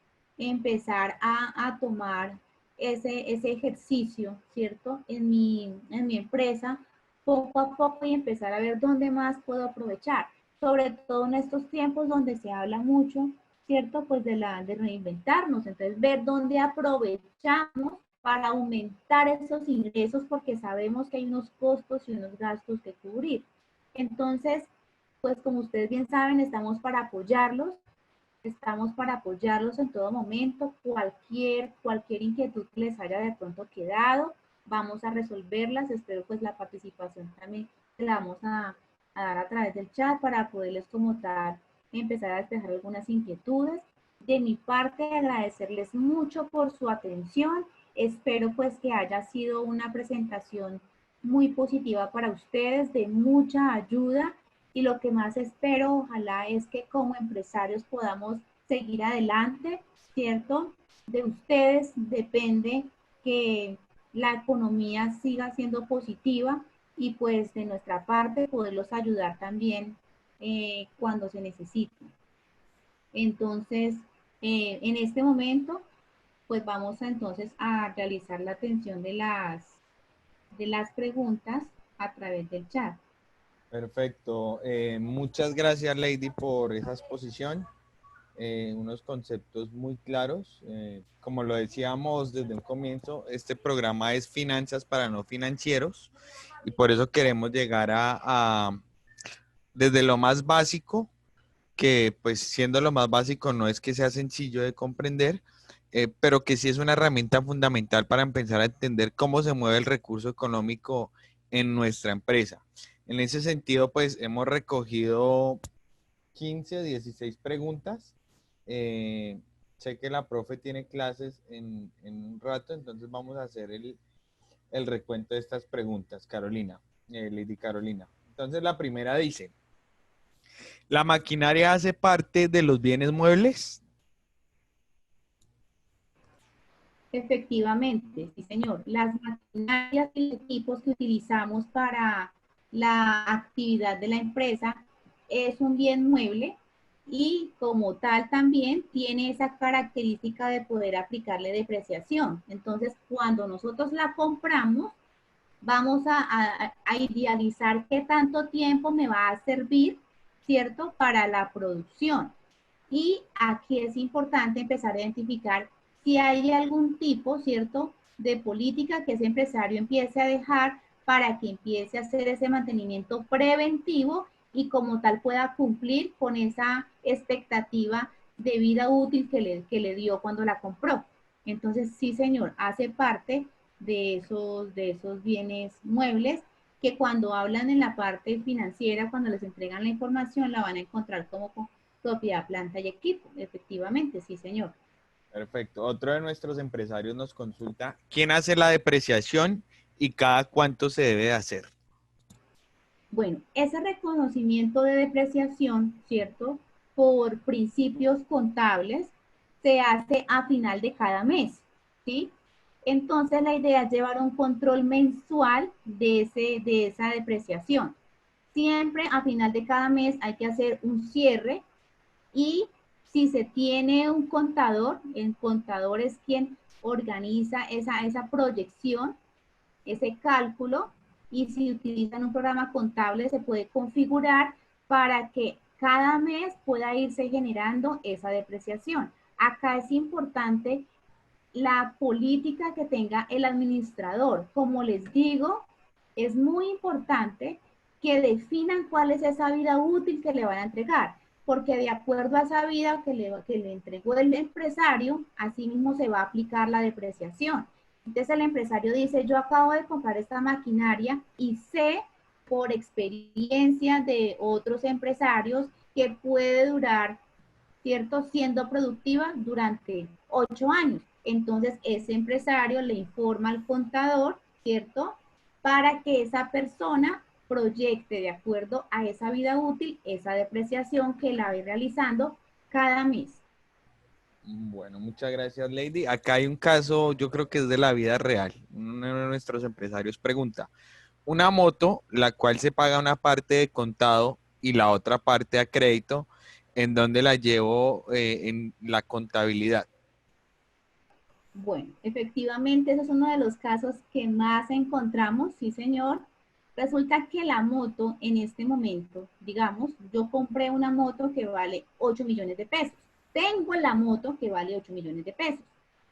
a tomar ese ejercicio, ¿cierto? En mi empresa, poco a poco, y empezar a ver dónde más puedo aprovechar, sobre todo en estos tiempos donde se habla mucho, ¿cierto? Pues de reinventarnos, entonces ver dónde aprovechamos para aumentar esos ingresos, porque sabemos que hay unos costos y unos gastos que cubrir. Entonces, pues como ustedes bien saben, estamos para apoyarlos en todo momento. Cualquier inquietud que les haya de pronto quedado, vamos a resolverlas. Espero pues la participación también se la vamos a dar a través del chat para poderles como tal empezar a despejar algunas inquietudes. De mi parte, agradecerles mucho por su atención. Espero pues que haya sido una presentación muy positiva para ustedes, de mucha ayuda. Y lo que más espero, ojalá, es que como empresarios podamos seguir adelante, ¿cierto? De ustedes depende que la economía siga siendo positiva, y pues de nuestra parte poderlos ayudar también cuando se necesite. Entonces, en este momento, pues vamos entonces a realizar la atención de las preguntas a través del chat. Perfecto. Muchas gracias, Lady, por esa exposición. Unos conceptos muy claros. Como lo decíamos desde un comienzo, este programa es Finanzas para No Financieros, y por eso queremos llegar desde lo más básico, que pues siendo lo más básico no es que sea sencillo de comprender, pero que sí es una herramienta fundamental para empezar a entender cómo se mueve el recurso económico en nuestra empresa. En ese sentido, pues hemos recogido 15 o 16 preguntas. Sé que la profe tiene clases en un rato, entonces vamos a hacer el recuento de estas preguntas, Carolina, Lady Carolina. Entonces la primera dice, ¿la maquinaria hace parte de los bienes muebles? Efectivamente, sí, señor. Las maquinarias y equipos que utilizamos para la actividad de la empresa es un bien mueble, y como tal también tiene esa característica de poder aplicarle depreciación. Entonces, cuando nosotros la compramos, vamos a idealizar qué tanto tiempo me va a servir, ¿cierto?, para la producción. Y aquí es importante empezar a identificar si hay algún tipo, ¿cierto?, de política que ese empresario empiece a dejar para que empiece a hacer ese mantenimiento preventivo, y como tal pueda cumplir con esa expectativa de vida útil que le dio cuando la compró. Entonces, sí, señor, hace parte de esos bienes muebles, que cuando hablan en la parte financiera, cuando les entregan la información, la van a encontrar como propiedad, planta y equipo. Efectivamente, sí, señor. Perfecto. Otro de nuestros empresarios nos consulta, ¿quién hace la depreciación y cada cuánto se debe de hacer? Bueno, ese reconocimiento de depreciación, ¿cierto?, por principios contables, se hace a final de cada mes, ¿sí? Entonces, la idea es llevar un control mensual de esa depreciación. Siempre a final de cada mes hay que hacer un cierre, y Si se tiene un contador, el contador es quien organiza esa proyección, ese cálculo, y si utilizan un programa contable se puede configurar para que cada mes pueda irse generando esa depreciación. Acá es importante la política que tenga el administrador. Como les digo, es muy importante que definan cuál es esa vida útil que le van a entregar, porque de acuerdo a esa vida que le entregó el empresario, así mismo se va a aplicar la depreciación. Entonces el empresario dice, yo acabo de comprar esta maquinaria y sé por experiencia de otros empresarios que puede durar, ¿cierto?, siendo productiva durante 8 años. Entonces ese empresario le informa al contador, ¿cierto?, para que esa persona proyecte de acuerdo a esa vida útil, esa depreciación que la va realizando cada mes. Bueno, muchas gracias, Lady. Acá hay un caso, yo creo que es de la vida real. Uno de nuestros empresarios pregunta, una moto, la cual se paga una parte de contado y la otra parte a crédito, ¿en dónde la llevo en la contabilidad? Bueno, efectivamente, ese es uno de los casos que más encontramos, sí señor. Resulta que la moto en este momento, digamos, yo compré una moto que vale 8 millones de pesos. Tengo la moto que vale 8 millones de pesos.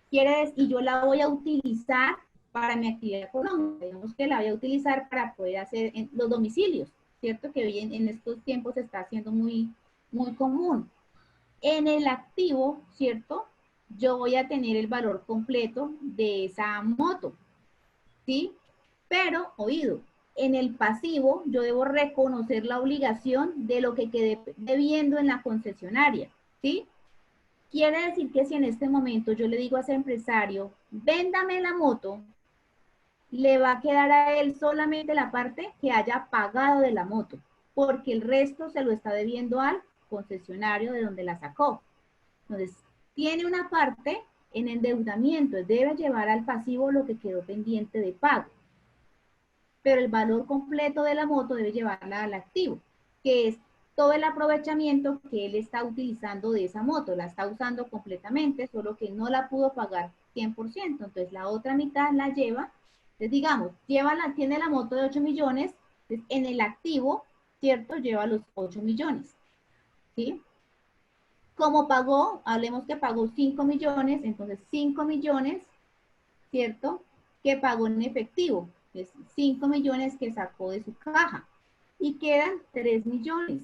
Quiere decir, y yo la voy a utilizar para mi actividad económica. Digamos que la voy a utilizar para poder hacer en los domicilios, ¿cierto? Que hoy en estos tiempos está siendo muy, muy común. En el activo, ¿cierto?, yo voy a tener el valor completo de esa moto, ¿sí? Pero, oído, en el pasivo yo debo reconocer la obligación de lo que quedé debiendo en la concesionaria, ¿sí? Quiere decir que si en este momento yo le digo a ese empresario, véndame la moto, le va a quedar a él solamente la parte que haya pagado de la moto, porque el resto se lo está debiendo al concesionario de donde la sacó. Entonces, tiene una parte en endeudamiento, debe llevar al pasivo lo que quedó pendiente de pago, pero el valor completo de la moto debe llevarla al activo, que es todo el aprovechamiento que él está utilizando de esa moto, la está usando completamente, solo que no la pudo pagar 100%, entonces la otra mitad la lleva, entonces digamos, tiene la moto de 8 millones, entonces en el activo, ¿cierto?, lleva los 8 millones, ¿sí? Como pagó, hablemos que pagó 5 millones, entonces 5 millones, ¿cierto?, que pagó en efectivo, es 5 millones que sacó de su caja, y quedan 3 millones.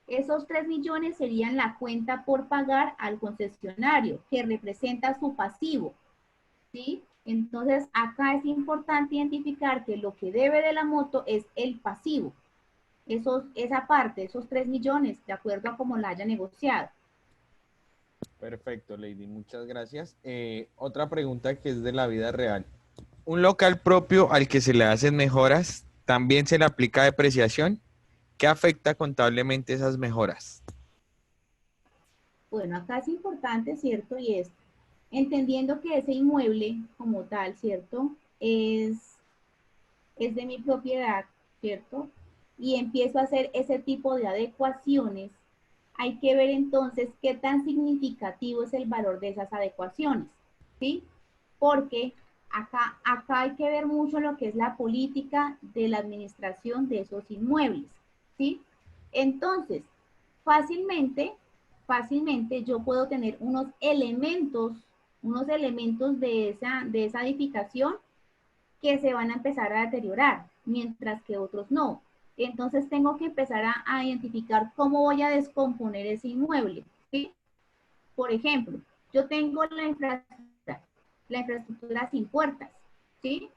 Esos 3 millones serían la cuenta por pagar al concesionario, que representa su pasivo, ¿sí? Entonces, acá es importante identificar que lo que debe de la moto es el pasivo, esa parte, esos 3 millones, de acuerdo a cómo la haya negociado. Perfecto, Lady, muchas gracias. Otra pregunta que es de la vida real. ¿Un local propio al que se le hacen mejoras también se le aplica depreciación? ¿Qué afecta contablemente esas mejoras? Bueno, acá es importante, ¿cierto? Y es entendiendo que ese inmueble como tal, ¿cierto?, es de mi propiedad, ¿cierto? Y empiezo a hacer ese tipo de adecuaciones, hay que ver entonces qué tan significativo es el valor de esas adecuaciones, ¿sí? Porque acá hay que ver mucho lo que es la política de la administración de esos inmuebles, ¿sí? Entonces, fácilmente yo puedo tener unos elementos de esa edificación que se van a empezar a deteriorar, mientras que otros no. Entonces tengo que empezar a identificar cómo voy a descomponer ese inmueble, ¿sí? Por ejemplo, yo tengo la infraestructura sin puertas, ¿sí?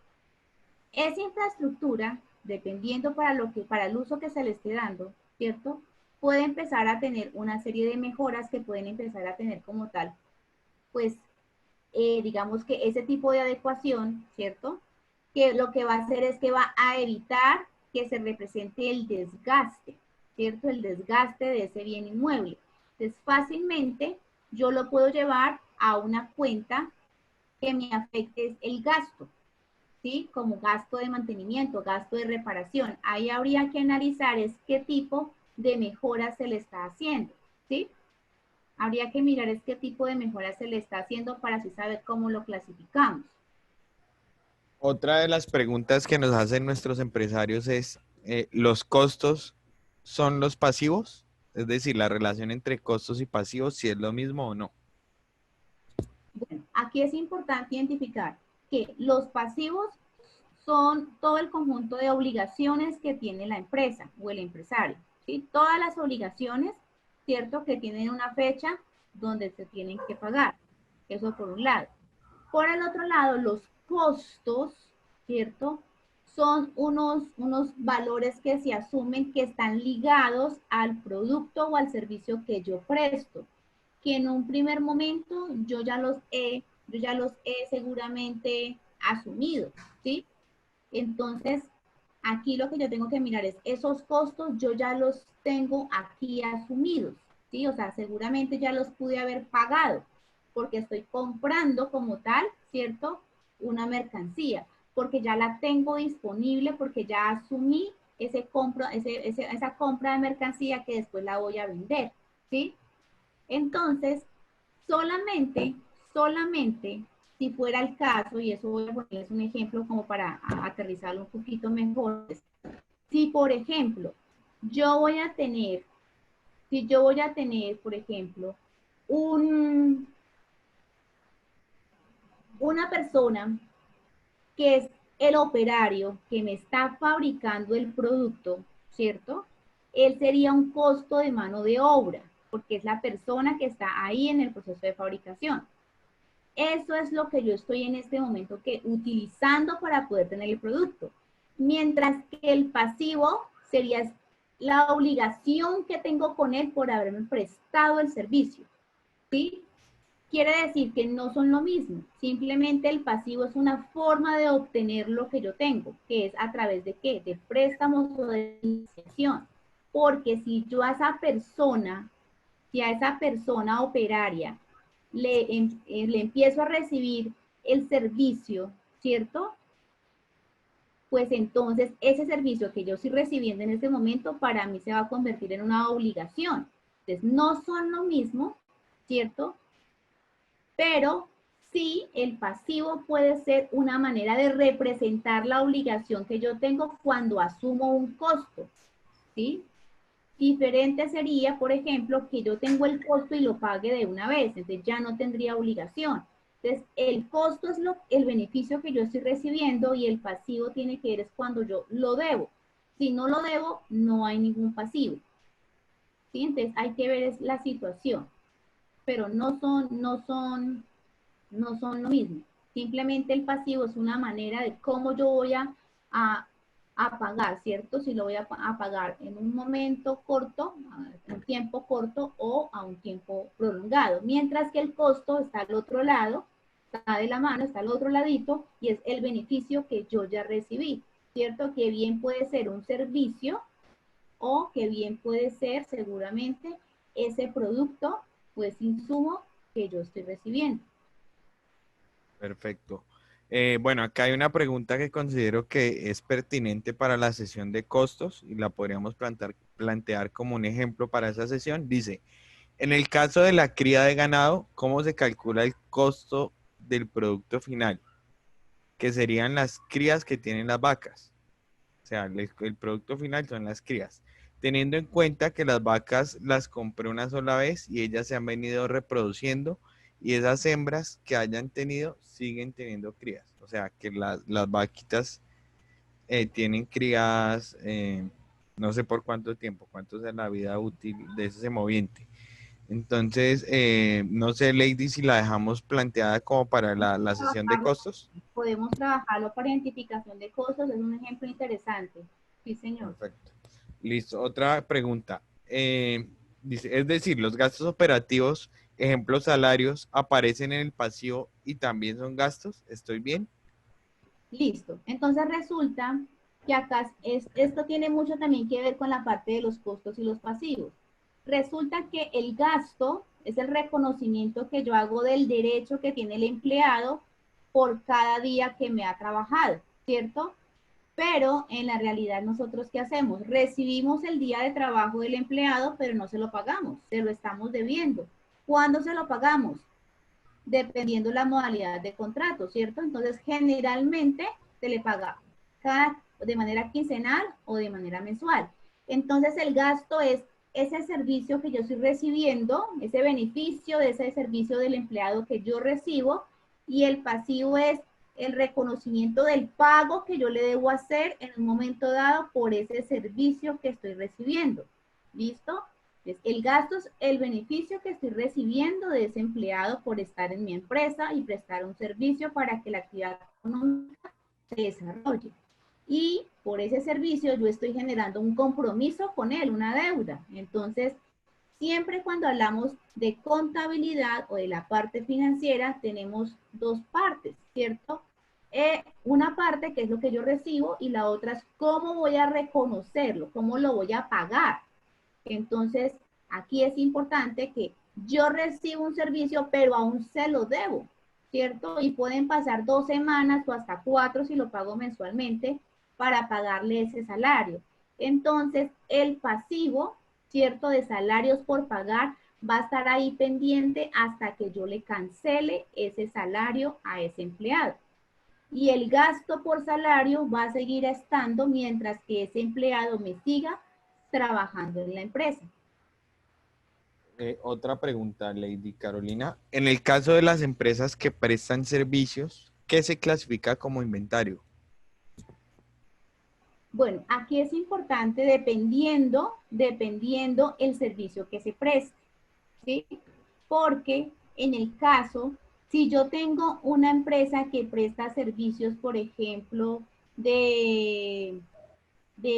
Esa infraestructura, dependiendo para el uso que se le esté dando, ¿cierto?, puede empezar a tener una serie de mejoras que pueden empezar a tener como tal, pues, digamos que ese tipo de adecuación, ¿cierto?, que lo que va a hacer es que va a evitar que se represente el desgaste, ¿cierto?, el desgaste de ese bien inmueble. Entonces, fácilmente yo lo puedo llevar a una cuenta que me afecte es el gasto, ¿sí?, como gasto de mantenimiento, gasto de reparación. Ahí habría que analizar es qué tipo de mejora se le está haciendo, ¿sí? habría que mirar es qué tipo de mejora se le está haciendo para así saber cómo lo clasificamos. Otra de las preguntas que nos hacen nuestros empresarios es, ¿los costos son los pasivos? Es decir, la relación entre costos y pasivos, si es lo mismo o no. Bueno, aquí es importante identificar que los pasivos son todo el conjunto de obligaciones que tiene la empresa o el empresario, ¿sí? Todas las obligaciones, ¿cierto? Que tienen una fecha donde se tienen que pagar. Eso por un lado. Por el otro lado, los costos, ¿cierto? Son unos valores que se asumen que están ligados al producto o al servicio que yo presto, que en un primer momento yo ya los he seguramente asumido, ¿sí? Entonces, aquí lo que yo tengo que mirar es esos costos, yo ya los tengo aquí asumidos, ¿sí? O sea, seguramente ya los pude haber pagado, porque estoy comprando como tal, ¿cierto? Una mercancía, porque ya la tengo disponible, porque ya asumí esa compra de mercancía que después la voy a vender, ¿sí? Entonces, solamente, si fuera el caso, y eso voy a ponerles un ejemplo como para aterrizarlo un poquito mejor, si por ejemplo, yo voy a tener, por ejemplo, una persona que es el operario que me está fabricando el producto, ¿cierto? Él sería un costo de mano de obra, porque es la persona que está ahí en el proceso de fabricación. Eso es lo que yo estoy en este momento utilizando para poder tener el producto. Mientras que el pasivo sería la obligación que tengo con él por haberme prestado el servicio, ¿sí? Quiere decir que no son lo mismo. Simplemente el pasivo es una forma de obtener lo que yo tengo, que es a través de ¿qué? De préstamos o de inversión. Porque si yo a esa persona operaria le empiezo a recibir el servicio, ¿cierto? Pues entonces ese servicio que yo estoy recibiendo en este momento para mí se va a convertir en una obligación. Entonces no son lo mismo, ¿cierto? Pero sí, el pasivo puede ser una manera de representar la obligación que yo tengo cuando asumo un costo, ¿sí? Diferente sería, por ejemplo, que yo tengo el costo y lo pague de una vez, entonces ya no tendría obligación. Entonces, el costo es el beneficio que yo estoy recibiendo y el pasivo tiene que ver es cuando yo lo debo. Si no lo debo, no hay ningún pasivo. ¿Sí? Entonces, hay que ver es la situación, pero no son lo mismo. Simplemente el pasivo es una manera de cómo yo voy a pagar, ¿cierto? Si lo voy a pagar en un momento corto, a un tiempo corto o a un tiempo prolongado. Mientras que el costo está al otro lado, está de la mano, está al otro ladito y es el beneficio que yo ya recibí, ¿cierto? Que bien puede ser un servicio o que bien puede ser seguramente ese producto, pues insumo que yo estoy recibiendo. Perfecto. Bueno, acá hay una pregunta que considero que es pertinente para la sesión de costos y la podríamos plantear como un ejemplo para esa sesión. Dice, en el caso de la cría de ganado, ¿cómo se calcula el costo del producto final? Que serían las crías que tienen las vacas. O sea, el producto final son las crías. Teniendo en cuenta que las vacas las compré una sola vez y ellas se han venido reproduciendo y esas hembras que hayan tenido siguen teniendo crías. O sea, que las vaquitas tienen crías no sé por cuánto tiempo, cuánto es la vida útil de ese moviente. Entonces, no sé, Lady, si la dejamos planteada como para la sesión de costos. Podemos trabajarlo para identificación de costos, es un ejemplo interesante. Sí, señor. Perfecto. Listo. Otra pregunta. Dice, es decir, los gastos operativos, ejemplo, salarios, aparecen en el pasivo y también son gastos. ¿Estoy bien? Listo. Entonces resulta que acá esto tiene mucho también que ver con la parte de los costos y los pasivos. Resulta que el gasto es el reconocimiento que yo hago del derecho que tiene el empleado por cada día que me ha trabajado, ¿cierto? Pero en la realidad nosotros ¿qué hacemos? Recibimos el día de trabajo del empleado, pero no se lo pagamos, se lo estamos debiendo. ¿Cuándo se lo pagamos? Dependiendo la modalidad de contrato, ¿cierto? Entonces, generalmente se le paga de manera quincenal o de manera mensual. Entonces, el gasto es ese servicio que yo estoy recibiendo, ese beneficio de ese servicio del empleado que yo recibo, y el pasivo es el reconocimiento del pago que yo le debo hacer en un momento dado por ese servicio que estoy recibiendo. ¿Listo? Entonces, el gasto es el beneficio que estoy recibiendo de ese empleado por estar en mi empresa y prestar un servicio para que la actividad económica se desarrolle. Y por ese servicio yo estoy generando un compromiso con él, una deuda. Entonces, siempre cuando hablamos de contabilidad o de la parte financiera, tenemos dos partes, ¿cierto? Una parte que es lo que yo recibo y la otra es cómo voy a reconocerlo, cómo lo voy a pagar. Entonces, aquí es importante que yo recibo un servicio, pero aún se lo debo, ¿cierto? Y pueden pasar 2 semanas o hasta 4 si lo pago mensualmente para pagarle ese salario. Entonces, el pasivo, ¿cierto? De salarios por pagar va a estar ahí pendiente hasta que yo le cancele ese salario a ese empleado. Y el gasto por salario va a seguir estando mientras que ese empleado me siga trabajando en la empresa. Otra pregunta, Lady Carolina. En el caso de las empresas que prestan servicios, ¿qué se clasifica como inventario? Bueno, aquí es importante dependiendo el servicio que se preste, ¿sí? Porque en el caso, si yo tengo una empresa que presta servicios, por ejemplo, de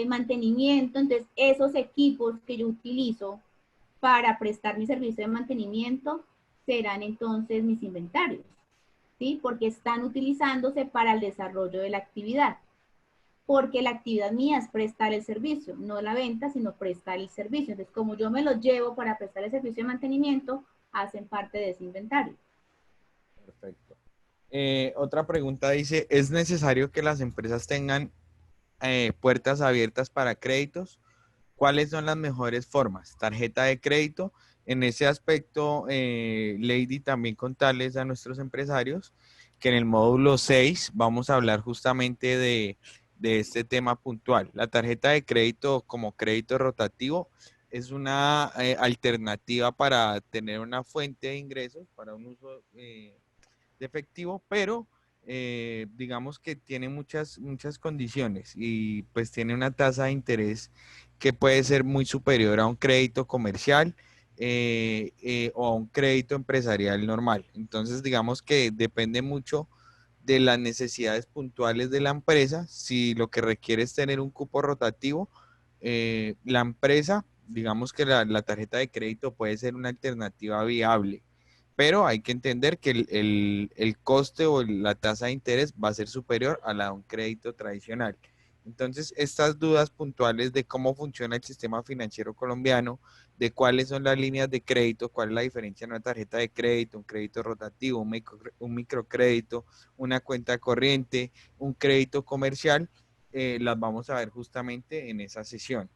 mantenimiento, entonces esos equipos que yo utilizo para prestar mi servicio de mantenimiento serán entonces mis inventarios, ¿sí? Porque están utilizándose para el desarrollo de la actividad. Porque la actividad mía es prestar el servicio, no la venta, sino prestar el servicio. Entonces, como yo me los llevo para prestar el servicio de mantenimiento, hacen parte de ese inventario. Perfecto. Otra pregunta dice, ¿es necesario que las empresas tengan puertas abiertas para créditos? ¿Cuáles son las mejores formas? Tarjeta de crédito. En ese aspecto, Lady, también contarles a nuestros empresarios que en el módulo 6 vamos a hablar justamente de este tema puntual. La tarjeta de crédito como crédito rotativo es una alternativa para tener una fuente de ingresos, para un uso de efectivo, pero digamos que tiene muchas condiciones y pues tiene una tasa de interés que puede ser muy superior a un crédito comercial o a un crédito empresarial normal. Entonces, digamos que depende mucho de las necesidades puntuales de la empresa. Si lo que requiere es tener un cupo rotativo, la empresa, digamos que la tarjeta de crédito puede ser una alternativa viable, pero hay que entender que el coste o la tasa de interés va a ser superior a la de un crédito tradicional. Entonces, estas dudas puntuales de cómo funciona el sistema financiero colombiano, de cuáles son las líneas de crédito, cuál es la diferencia en una tarjeta de crédito, un crédito rotativo, un microcrédito, una cuenta corriente, un crédito comercial, las vamos a ver justamente en esa sesión.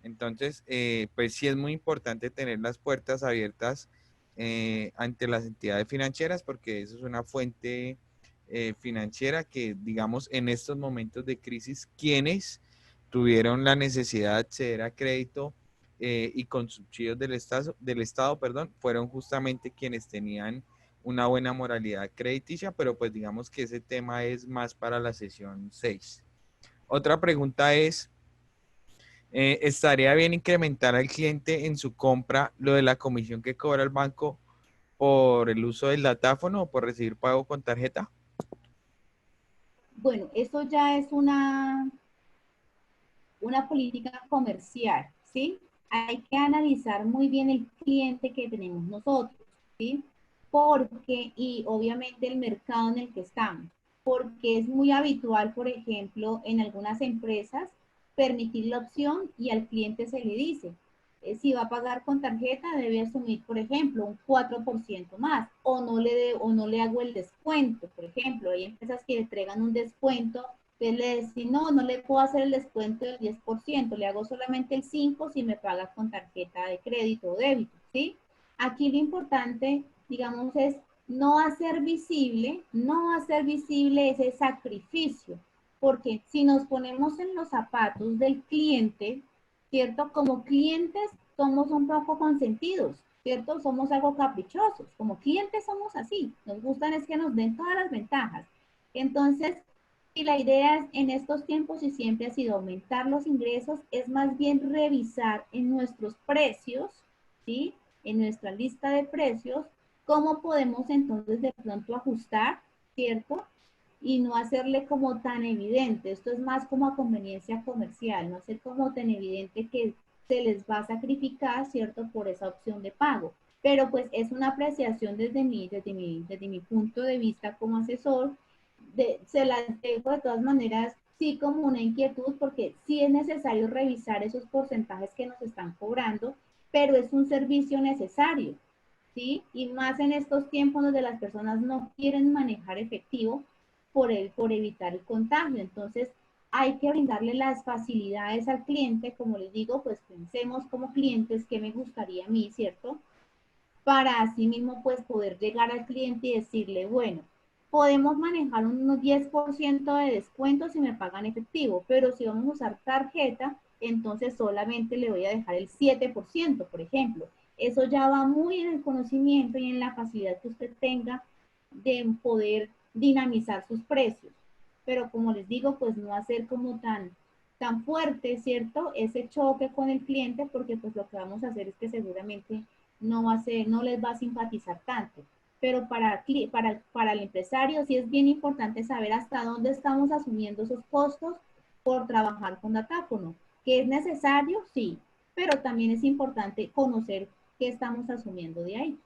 Entonces, pues sí es muy importante tener las puertas abiertas ante las entidades financieras, porque eso es una fuente financiera que, digamos, en estos momentos de crisis, quienes tuvieron la necesidad de acceder a crédito y con subsidios del Estado, perdón, fueron justamente quienes tenían una buena moralidad crediticia, pero pues digamos que ese tema es más para la sesión 6. Otra pregunta es, ¿estaría bien incrementar al cliente en su compra lo de la comisión que cobra el banco por el uso del datáfono o por recibir pago con tarjeta? Bueno, eso ya es una política comercial, ¿sí? Hay que analizar muy bien el cliente que tenemos nosotros, ¿sí? Porque, y obviamente el mercado en el que estamos, porque es muy habitual, por ejemplo, en algunas empresas, permitir la opción y al cliente se le dice, si va a pagar con tarjeta, debe asumir, por ejemplo, un 4% más, o no le hago el descuento, por ejemplo, hay empresas que entregan un descuento, entonces le decís, no le puedo hacer el descuento del 10%, le hago solamente el 5% si me paga con tarjeta de crédito o débito, ¿sí? Aquí lo importante, digamos, es no hacer visible ese sacrificio, porque si nos ponemos en los zapatos del cliente, ¿cierto? Como clientes somos un poco consentidos, ¿cierto? Somos algo caprichosos, como clientes somos así, nos gustan es que nos den todas las ventajas. Entonces, y la idea es, en estos tiempos y siempre ha sido aumentar los ingresos, es más bien revisar en nuestros precios, ¿sí? En nuestra lista de precios, cómo podemos entonces de pronto ajustar, ¿cierto? Y no hacerle como tan evidente. Esto es más como a conveniencia comercial, no hacer como tan evidente que se les va a sacrificar, ¿cierto? Por esa opción de pago. Pero pues es una apreciación desde mi punto de vista como asesor. Se las dejo de todas maneras, sí, como una inquietud, porque sí es necesario revisar esos porcentajes que nos están cobrando, pero es un servicio necesario, ¿sí? Y más en estos tiempos donde las personas no quieren manejar efectivo por evitar el contagio. Entonces, hay que brindarle las facilidades al cliente, como les digo, pues pensemos como clientes qué me gustaría a mí, ¿cierto? Para así mismo pues poder llegar al cliente y decirle, bueno, podemos manejar unos 10% de descuento si me pagan efectivo, pero si vamos a usar tarjeta, entonces solamente le voy a dejar el 7%, por ejemplo. Eso ya va muy en el conocimiento y en la facilidad que usted tenga de poder dinamizar sus precios. Pero como les digo, pues no hacer como tan fuerte, ¿cierto? Ese choque con el cliente, porque pues lo que vamos a hacer es que seguramente no les va a simpatizar tanto. Pero para el empresario sí es bien importante saber hasta dónde estamos asumiendo esos costos por trabajar con datáfono. ¿Que es necesario? Sí, pero también es importante conocer qué estamos asumiendo de ahí.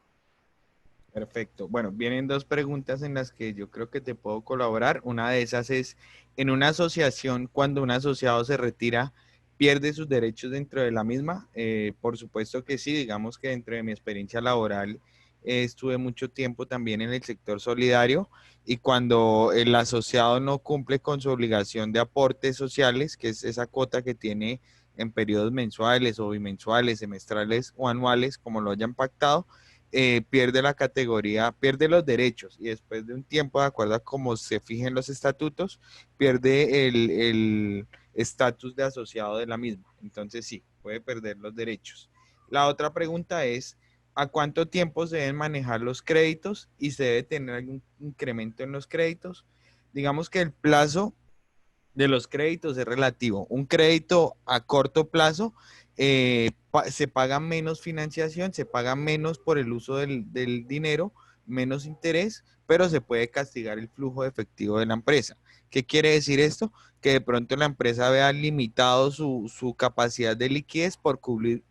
Perfecto. Bueno, vienen dos preguntas en las que yo creo que te puedo colaborar. Una de esas es, en una asociación, cuando un asociado se retira, ¿pierde sus derechos dentro de la misma? Por supuesto que sí, digamos que dentro de mi experiencia laboral estuve mucho tiempo también en el sector solidario y cuando el asociado no cumple con su obligación de aportes sociales, que es esa cuota que tiene en periodos mensuales o bimensuales, semestrales o anuales, como lo hayan pactado, pierde la categoría, pierde los derechos y después de un tiempo, de acuerdo a cómo se fijen los estatutos, pierde el estatus de asociado de la misma. Entonces sí, puede perder los derechos. La otra pregunta es, ¿a cuánto tiempo se deben manejar los créditos y se debe tener algún incremento en los créditos? Digamos que el plazo de los créditos es relativo. Un crédito a corto plazo se paga menos financiación, se paga menos por el uso del dinero, menos interés, pero se puede castigar el flujo de efectivo de la empresa. ¿Qué quiere decir esto? Que de pronto la empresa vea limitado su capacidad de liquidez por cubrir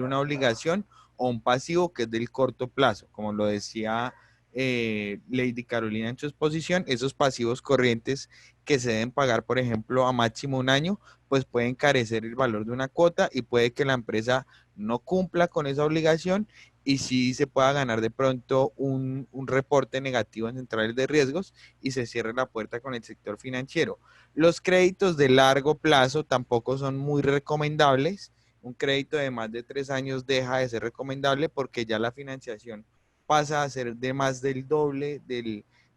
una obligación o un pasivo que es del corto plazo, como lo decía Lady Carolina en su exposición, esos pasivos corrientes que se deben pagar, por ejemplo, a máximo un año, pues puede encarecer el valor de una cuota y puede que la empresa no cumpla con esa obligación y sí se pueda ganar de pronto un reporte negativo en centrales de riesgos y se cierre la puerta con el sector financiero. Los créditos de largo plazo tampoco son muy recomendables. Un crédito de más de 3 años deja de ser recomendable porque ya la financiación pasa a ser de más del doble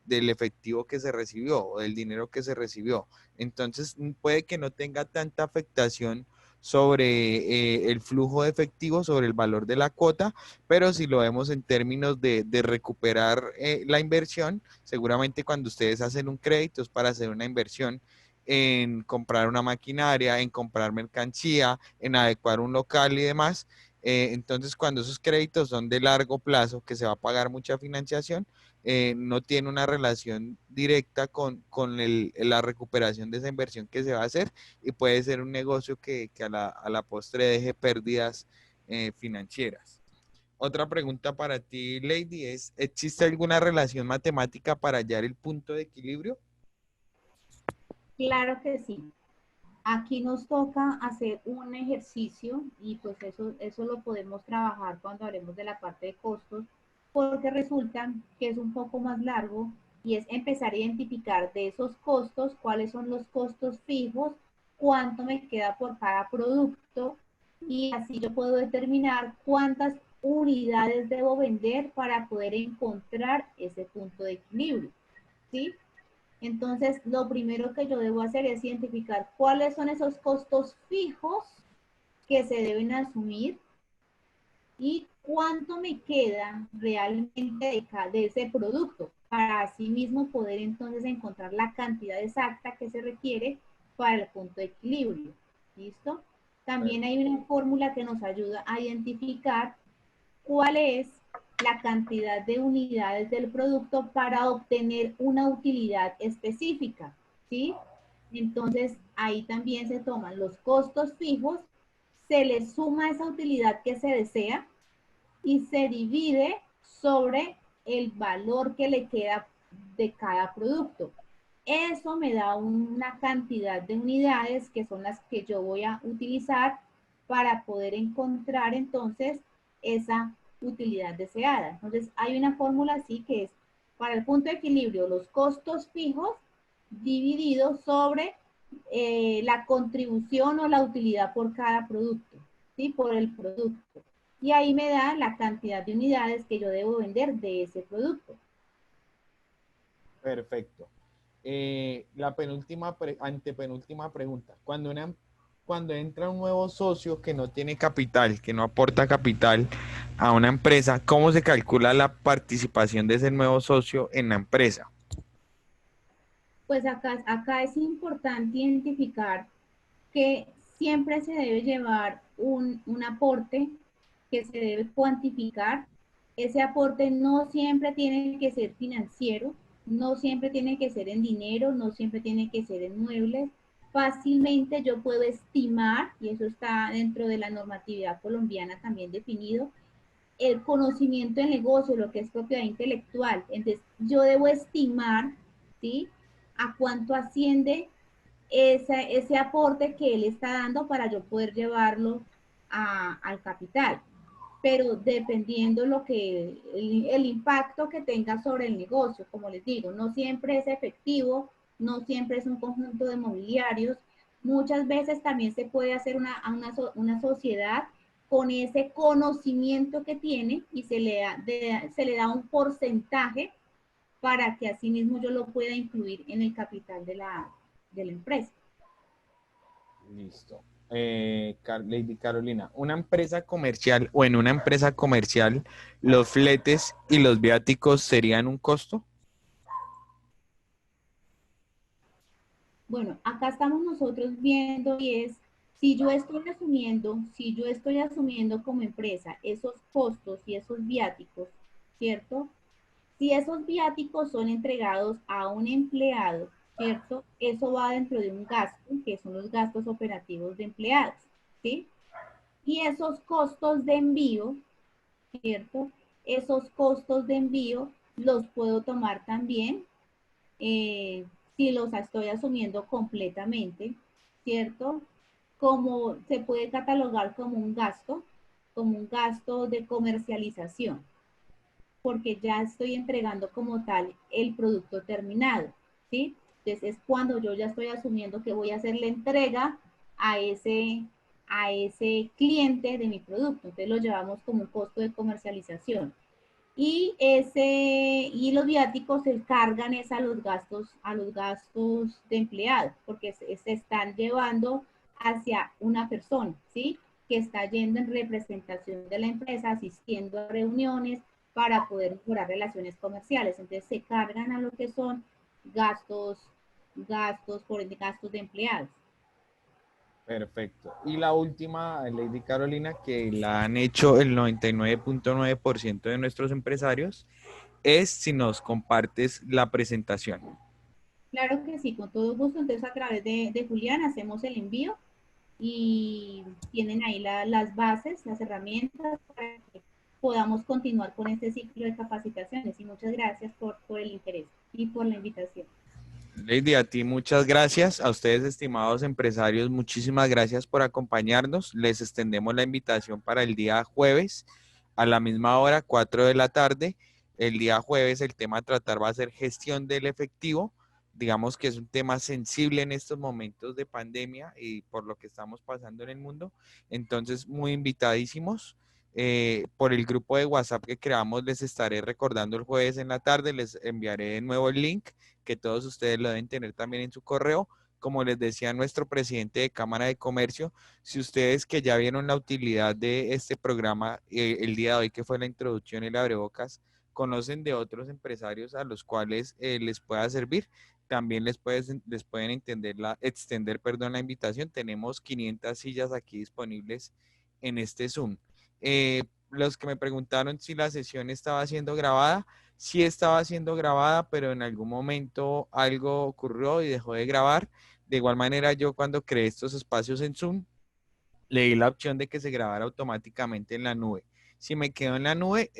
del efectivo que se recibió o del dinero que se recibió. Entonces, puede que no tenga tanta afectación sobre el flujo de efectivo, sobre el valor de la cuota, pero si lo vemos en términos de recuperar la inversión, seguramente cuando ustedes hacen un crédito es para hacer una inversión en comprar una maquinaria, en comprar mercancía, en adecuar un local y demás. Entonces, cuando esos créditos son de largo plazo, que se va a pagar mucha financiación, no tiene una relación directa con la recuperación de esa inversión que se va a hacer y puede ser un negocio que a la postre deje pérdidas financieras. Otra pregunta para ti, Lady, es, ¿existe alguna relación matemática para hallar el punto de equilibrio? Claro que sí. Aquí nos toca hacer un ejercicio y pues eso lo podemos trabajar cuando hablemos de la parte de costos, porque resulta que es un poco más largo y es empezar a identificar de esos costos cuáles son los costos fijos, cuánto me queda por cada producto y así yo puedo determinar cuántas unidades debo vender para poder encontrar ese punto de equilibrio, ¿sí? Entonces, lo primero que yo debo hacer es identificar cuáles son esos costos fijos que se deben asumir y cuánto me queda realmente de ese producto para así mismo poder entonces encontrar la cantidad exacta que se requiere para el punto de equilibrio. ¿Listo? También hay una fórmula que nos ayuda a identificar cuál es la cantidad de unidades del producto para obtener una utilidad específica, ¿sí? Entonces, ahí también se toman los costos fijos, se le suma esa utilidad que se desea y se divide sobre el valor que le queda de cada producto. Eso me da una cantidad de unidades que son las que yo voy a utilizar para poder encontrar entonces esa utilidad deseada. Entonces hay una fórmula así que es para el punto de equilibrio los costos fijos divididos sobre la contribución o la utilidad por cada producto, ¿sí? Por el producto. Y ahí me da la cantidad de unidades que yo debo vender de ese producto. Perfecto. La antepenúltima pregunta. Cuando entra un nuevo socio que no tiene capital, que no aporta capital a una empresa, ¿cómo se calcula la participación de ese nuevo socio en la empresa? Pues acá es importante identificar que siempre se debe llevar un aporte que se debe cuantificar. Ese aporte no siempre tiene que ser financiero, no siempre tiene que ser en dinero, no siempre tiene que ser en muebles. Fácilmente yo puedo estimar, y eso está dentro de la normatividad colombiana también definido, el conocimiento del negocio, lo que es propiedad intelectual. Entonces, yo debo estimar, ¿sí? A cuánto asciende ese aporte que él está dando para yo poder llevarlo al capital. Pero dependiendo lo que el impacto que tenga sobre el negocio, como les digo, no siempre es efectivo, no siempre es un conjunto de mobiliarios. Muchas veces también se puede hacer una sociedad con ese conocimiento que tiene y se le da un porcentaje para que así mismo yo lo pueda incluir en el capital de la empresa. Listo. Lady Carolina, una empresa comercial o en una empresa comercial, ¿los fletes y los viáticos serían un costo? Bueno, acá estamos nosotros viendo y es, si yo estoy asumiendo como empresa esos costos y esos viáticos, ¿cierto? Si esos viáticos son entregados a un empleado, ¿cierto? Eso va dentro de un gasto, que son los gastos operativos de empleados, ¿sí? Y esos costos de envío, ¿cierto? Esos costos de envío los puedo tomar también si los estoy asumiendo completamente, ¿cierto? Como se puede catalogar como un gasto de comercialización, porque ya estoy entregando como tal el producto terminado, ¿sí? Entonces es cuando yo ya estoy asumiendo que voy a hacer la entrega a ese cliente de mi producto. Entonces lo llevamos como un costo de comercialización. Y los viáticos se cargan es a los gastos de empleados, porque se están llevando hacia una persona, ¿sí? Que está yendo en representación de la empresa, asistiendo a reuniones para poder mejorar relaciones comerciales. Entonces se cargan a lo que son por ende, gastos de empleados. Perfecto. Y la última, Lady Carolina, que la han hecho el 99.9% de nuestros empresarios, es si nos compartes la presentación. Claro que sí, con todo gusto. Entonces a través de Julián hacemos el envío y tienen ahí las bases, las herramientas para que podamos continuar con este ciclo de capacitaciones. Y muchas gracias por el interés y por la invitación. Lady, a ti muchas gracias. A ustedes, estimados empresarios, muchísimas gracias por acompañarnos. Les extendemos la invitación para el día jueves a la misma hora, 4 de la tarde. El día jueves el tema a tratar va a ser gestión del efectivo. Digamos que es un tema sensible en estos momentos de pandemia y por lo que estamos pasando en el mundo. Entonces, muy invitadísimos. por el grupo de WhatsApp que creamos, les estaré recordando el jueves en la tarde, les enviaré de nuevo el link, que todos ustedes lo deben tener también en su correo. Como les decía nuestro presidente de Cámara de Comercio, si ustedes que ya vieron la utilidad de este programa el día de hoy, que fue la introducción y el abrebocas, conocen de otros empresarios a los cuales les pueda servir, también les pueden extender, perdón, la invitación. Tenemos 500 sillas aquí disponibles en este Zoom. Los que me preguntaron si la sesión estaba siendo grabada, sí estaba siendo grabada, pero en algún momento algo ocurrió y dejó de grabar. De igual manera, yo cuando creé estos espacios en Zoom, le di la opción de que se grabara automáticamente en la nube. Si me quedo en la nube,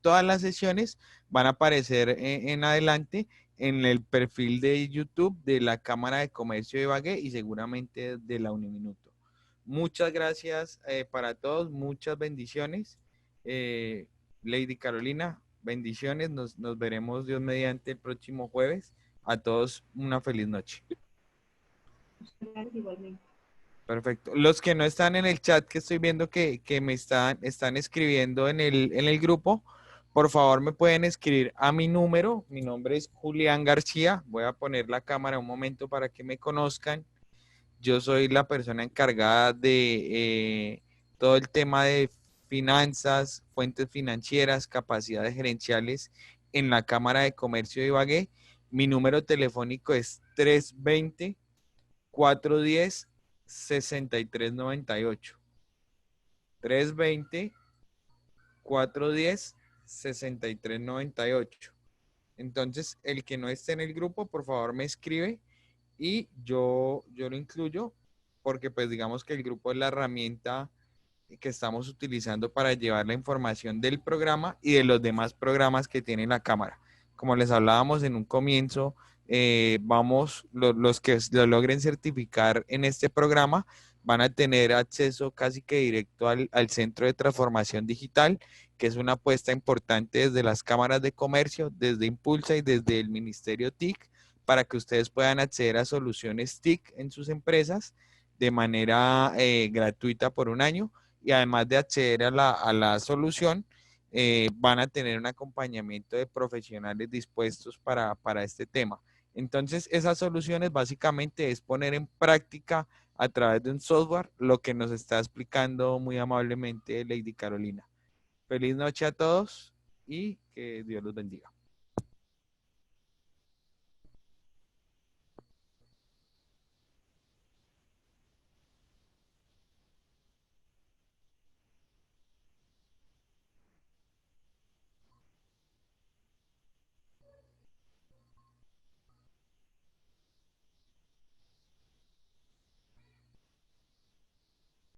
todas las sesiones van a aparecer en adelante en el perfil de YouTube de la Cámara de Comercio de Ibagué y seguramente de la Uniminuto. Muchas gracias para todos, muchas bendiciones. Lady Carolina, bendiciones. Nos veremos Dios mediante el próximo jueves. A todos una feliz noche. Gracias, igualmente. Perfecto. Los que no están en el chat, que estoy viendo que me están escribiendo en el grupo, por favor me pueden escribir a mi número. Mi nombre es Julián García. Voy a poner la cámara un momento para que me conozcan. Yo soy la persona encargada de todo el tema de finanzas, fuentes financieras, capacidades gerenciales en la Cámara de Comercio de Ibagué. Mi número telefónico es 320-410-6398. 320-410-6398. Entonces, el que no esté en el grupo, por favor me escribe y yo lo incluyo, porque pues digamos que el grupo es la herramienta que estamos utilizando para llevar la información del programa y de los demás programas que tiene la Cámara. Como les hablábamos en un comienzo, los que lo logren certificar en este programa van a tener acceso casi que directo al Centro de Transformación Digital, que es una apuesta importante desde las cámaras de comercio, desde Impulsa y desde el Ministerio TIC, para que ustedes puedan acceder a soluciones TIC en sus empresas de manera gratuita por un año, y además de acceder a la solución, van a tener un acompañamiento de profesionales dispuestos para este tema. Entonces, esas soluciones básicamente es poner en práctica a través de un software lo que nos está explicando muy amablemente Lady Carolina. Feliz noche a todos y que Dios los bendiga.